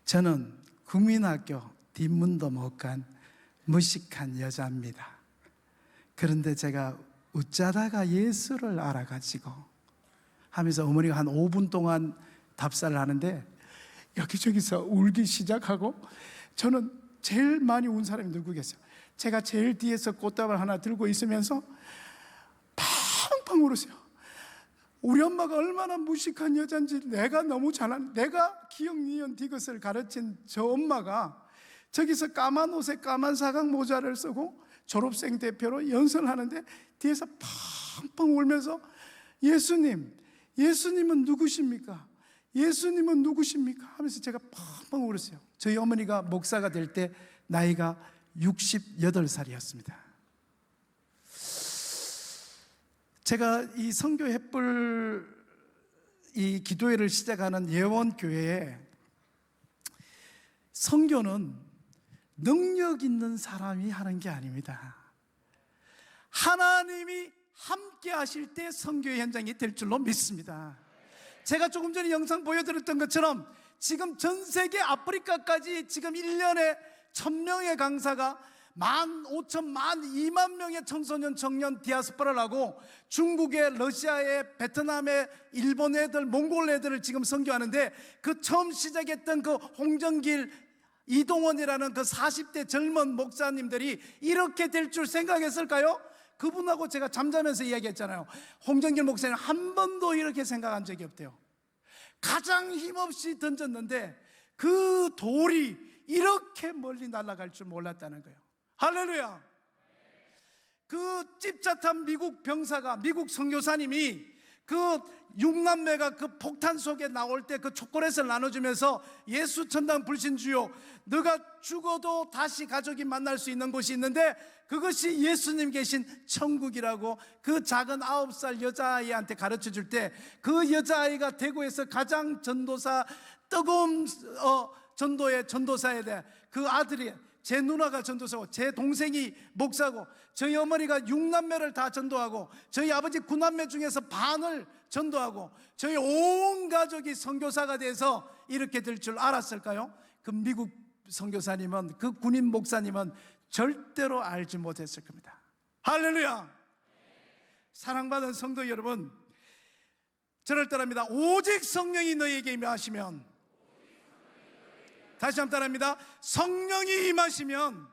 저는 국민학교 뒷문도 못 간 무식한 여자입니다. 그런데 제가 웃자다가 예수를 알아가지고 하면서 어머니가 한 5분 동안 답사를 하는데 여기저기서 울기 시작하고, 저는 제일 많이 운 사람이 누구겠어요? 제가 제일 뒤에서 꽃다발 하나 들고 있으면서 팡팡 울었어요. 우리 엄마가 얼마나 무식한 여잔지 내가 너무 잘 아는, 내가 기억 니은 디귿을 가르친 저 엄마가 저기서 까만 옷에 까만 사각 모자를 쓰고 졸업생 대표로 연설을 하는데 뒤에서 팡팡 울면서 예수님은 누구십니까? 예수님은 누구십니까? 하면서 제가 팡팡 울었어요. 저희 어머니가 목사가 될 때 나이가 68살이었습니다. 제가 이 선교 횃불 이 기도회를 시작하는 예원교회에 선교는 능력 있는 사람이 하는 게 아닙니다. 하나님이 함께 하실 때 선교 현장이 될 줄로 믿습니다. 제가 조금 전에 영상 보여드렸던 것처럼 지금 전 세계 아프리카까지 지금 1년에 1000명의 강사가 15,000, 12,000명의 청소년 청년 디아스포라를 하고 중국에, 러시아에, 베트남에, 일본 애들, 몽골 애들을 지금 선교하는데, 그 처음 시작했던 그 홍정길, 이동원이라는 그 40대 젊은 목사님들이 이렇게 될 줄 생각했을까요? 그분하고 제가 잠자면서 이야기했잖아요. 홍정길 목사님 한 번도 이렇게 생각한 적이 없대요. 가장 힘없이 던졌는데 그 돌이 이렇게 멀리 날아갈 줄 몰랐다는 거예요. 할렐루야. 그 찝짜탄 미국 병사가, 미국 선교사님이 그 6남매가 그 폭탄 속에 나올 때 그 초콜릿을 나눠주면서 예수 천당 불신주요, 너가 죽어도 다시 가족이 만날 수 있는 곳이 있는데 그것이 예수님 계신 천국이라고 그 작은 9살 여자아이한테 가르쳐 줄 때, 그 여자아이가 대구에서 가장 전도사, 뜨거운 전도의 전도사에 대해 그 아들이, 제 누나가 전도사고 제 동생이 목사고 저희 어머니가 6남매를 다 전도하고 저희 아버지 9남매 중에서 반을 전도하고 저희 온 가족이 선교사가 돼서 이렇게 될 줄 알았을까요? 그 미국 선교사님은, 그 군인 목사님은 절대로 알지 못했을 겁니다. 할렐루야. 사랑받은 성도 여러분, 저를 따릅니다. 오직 성령이 너희에게 임하시면, 다시 한번 따라합니다. 성령이 임하시면,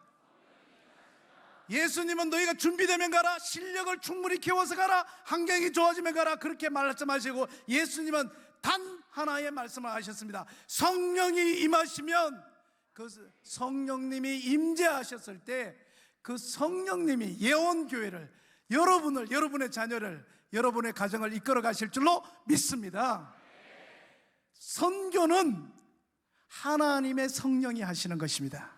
예수님은 너희가 준비되면 가라, 실력을 충분히 키워서 가라, 환경이 좋아지면 가라, 그렇게 말씀하시고, 예수님은 단 하나의 말씀을 하셨습니다. 성령이 임하시면, 그 성령님이 임재하셨을 때 그 성령님이 예원교회를, 여러분을, 여러분의 자녀를, 여러분의 가정을 이끌어 가실 줄로 믿습니다. 선교는 하나님의 성령이 하시는 것입니다.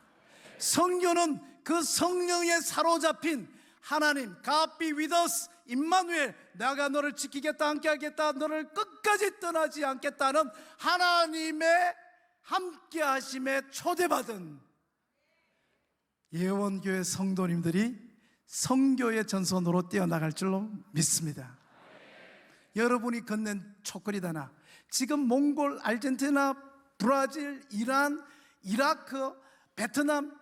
선교는 그 성령에 사로잡힌 하나님, God be with us, 임마누엘, 내가 너를 지키겠다, 함께 하겠다, 너를 끝까지 떠나지 않겠다는 하나님의 함께 하심에 초대받은 예원교회 성도님들이 선교의 전선으로 뛰어나갈 줄로 믿습니다. 여러분이 건넨 초콜릿 하나, 지금 몽골, 아르헨티나, 브라질, 이란, 이라크, 베트남,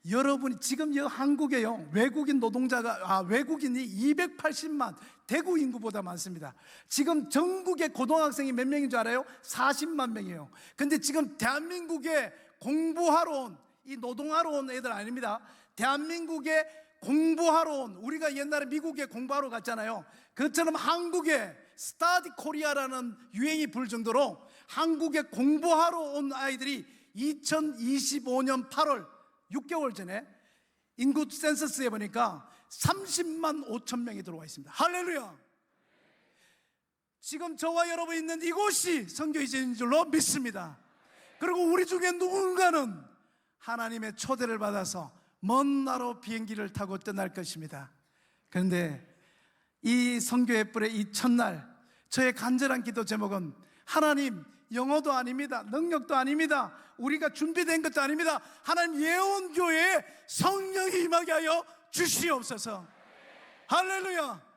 여러분이 지금 한국에요, 외국인 노동자가, 외국인이 280만, 대구 인구보다 많습니다. 지금 전국의 고등학생이 몇 명인 줄 알아요? 40만 명이에요. 근데 지금 대한민국에 공부하러 온, 이 노동하러 온 애들 아닙니다. 대한민국에 공부하러 온, 우리가 옛날에 미국에 공부하러 갔잖아요. 그처럼 한국에 스타디 코리아라는 유행이 불 정도로 한국에 공부하러 온 아이들이 2025년 8월, 6개월 전에 인구 센서스에 보니까 30만 5천 명이 들어와 있습니다. 할렐루야. 지금 저와 여러분 있는 이곳이 선교이지인 줄로 믿습니다. 그리고 우리 중에 누군가는 하나님의 초대를 받아서 먼 나라로 비행기를 타고 떠날 것입니다. 그런데 이 선교 횃불의 이 첫날, 저의 간절한 기도 제목은, 하나님, 영어도 아닙니다, 능력도 아닙니다, 우리가 준비된 것도 아닙니다, 하나님 예원교회에 성령이 임하게 하여 주시옵소서. 할렐루야.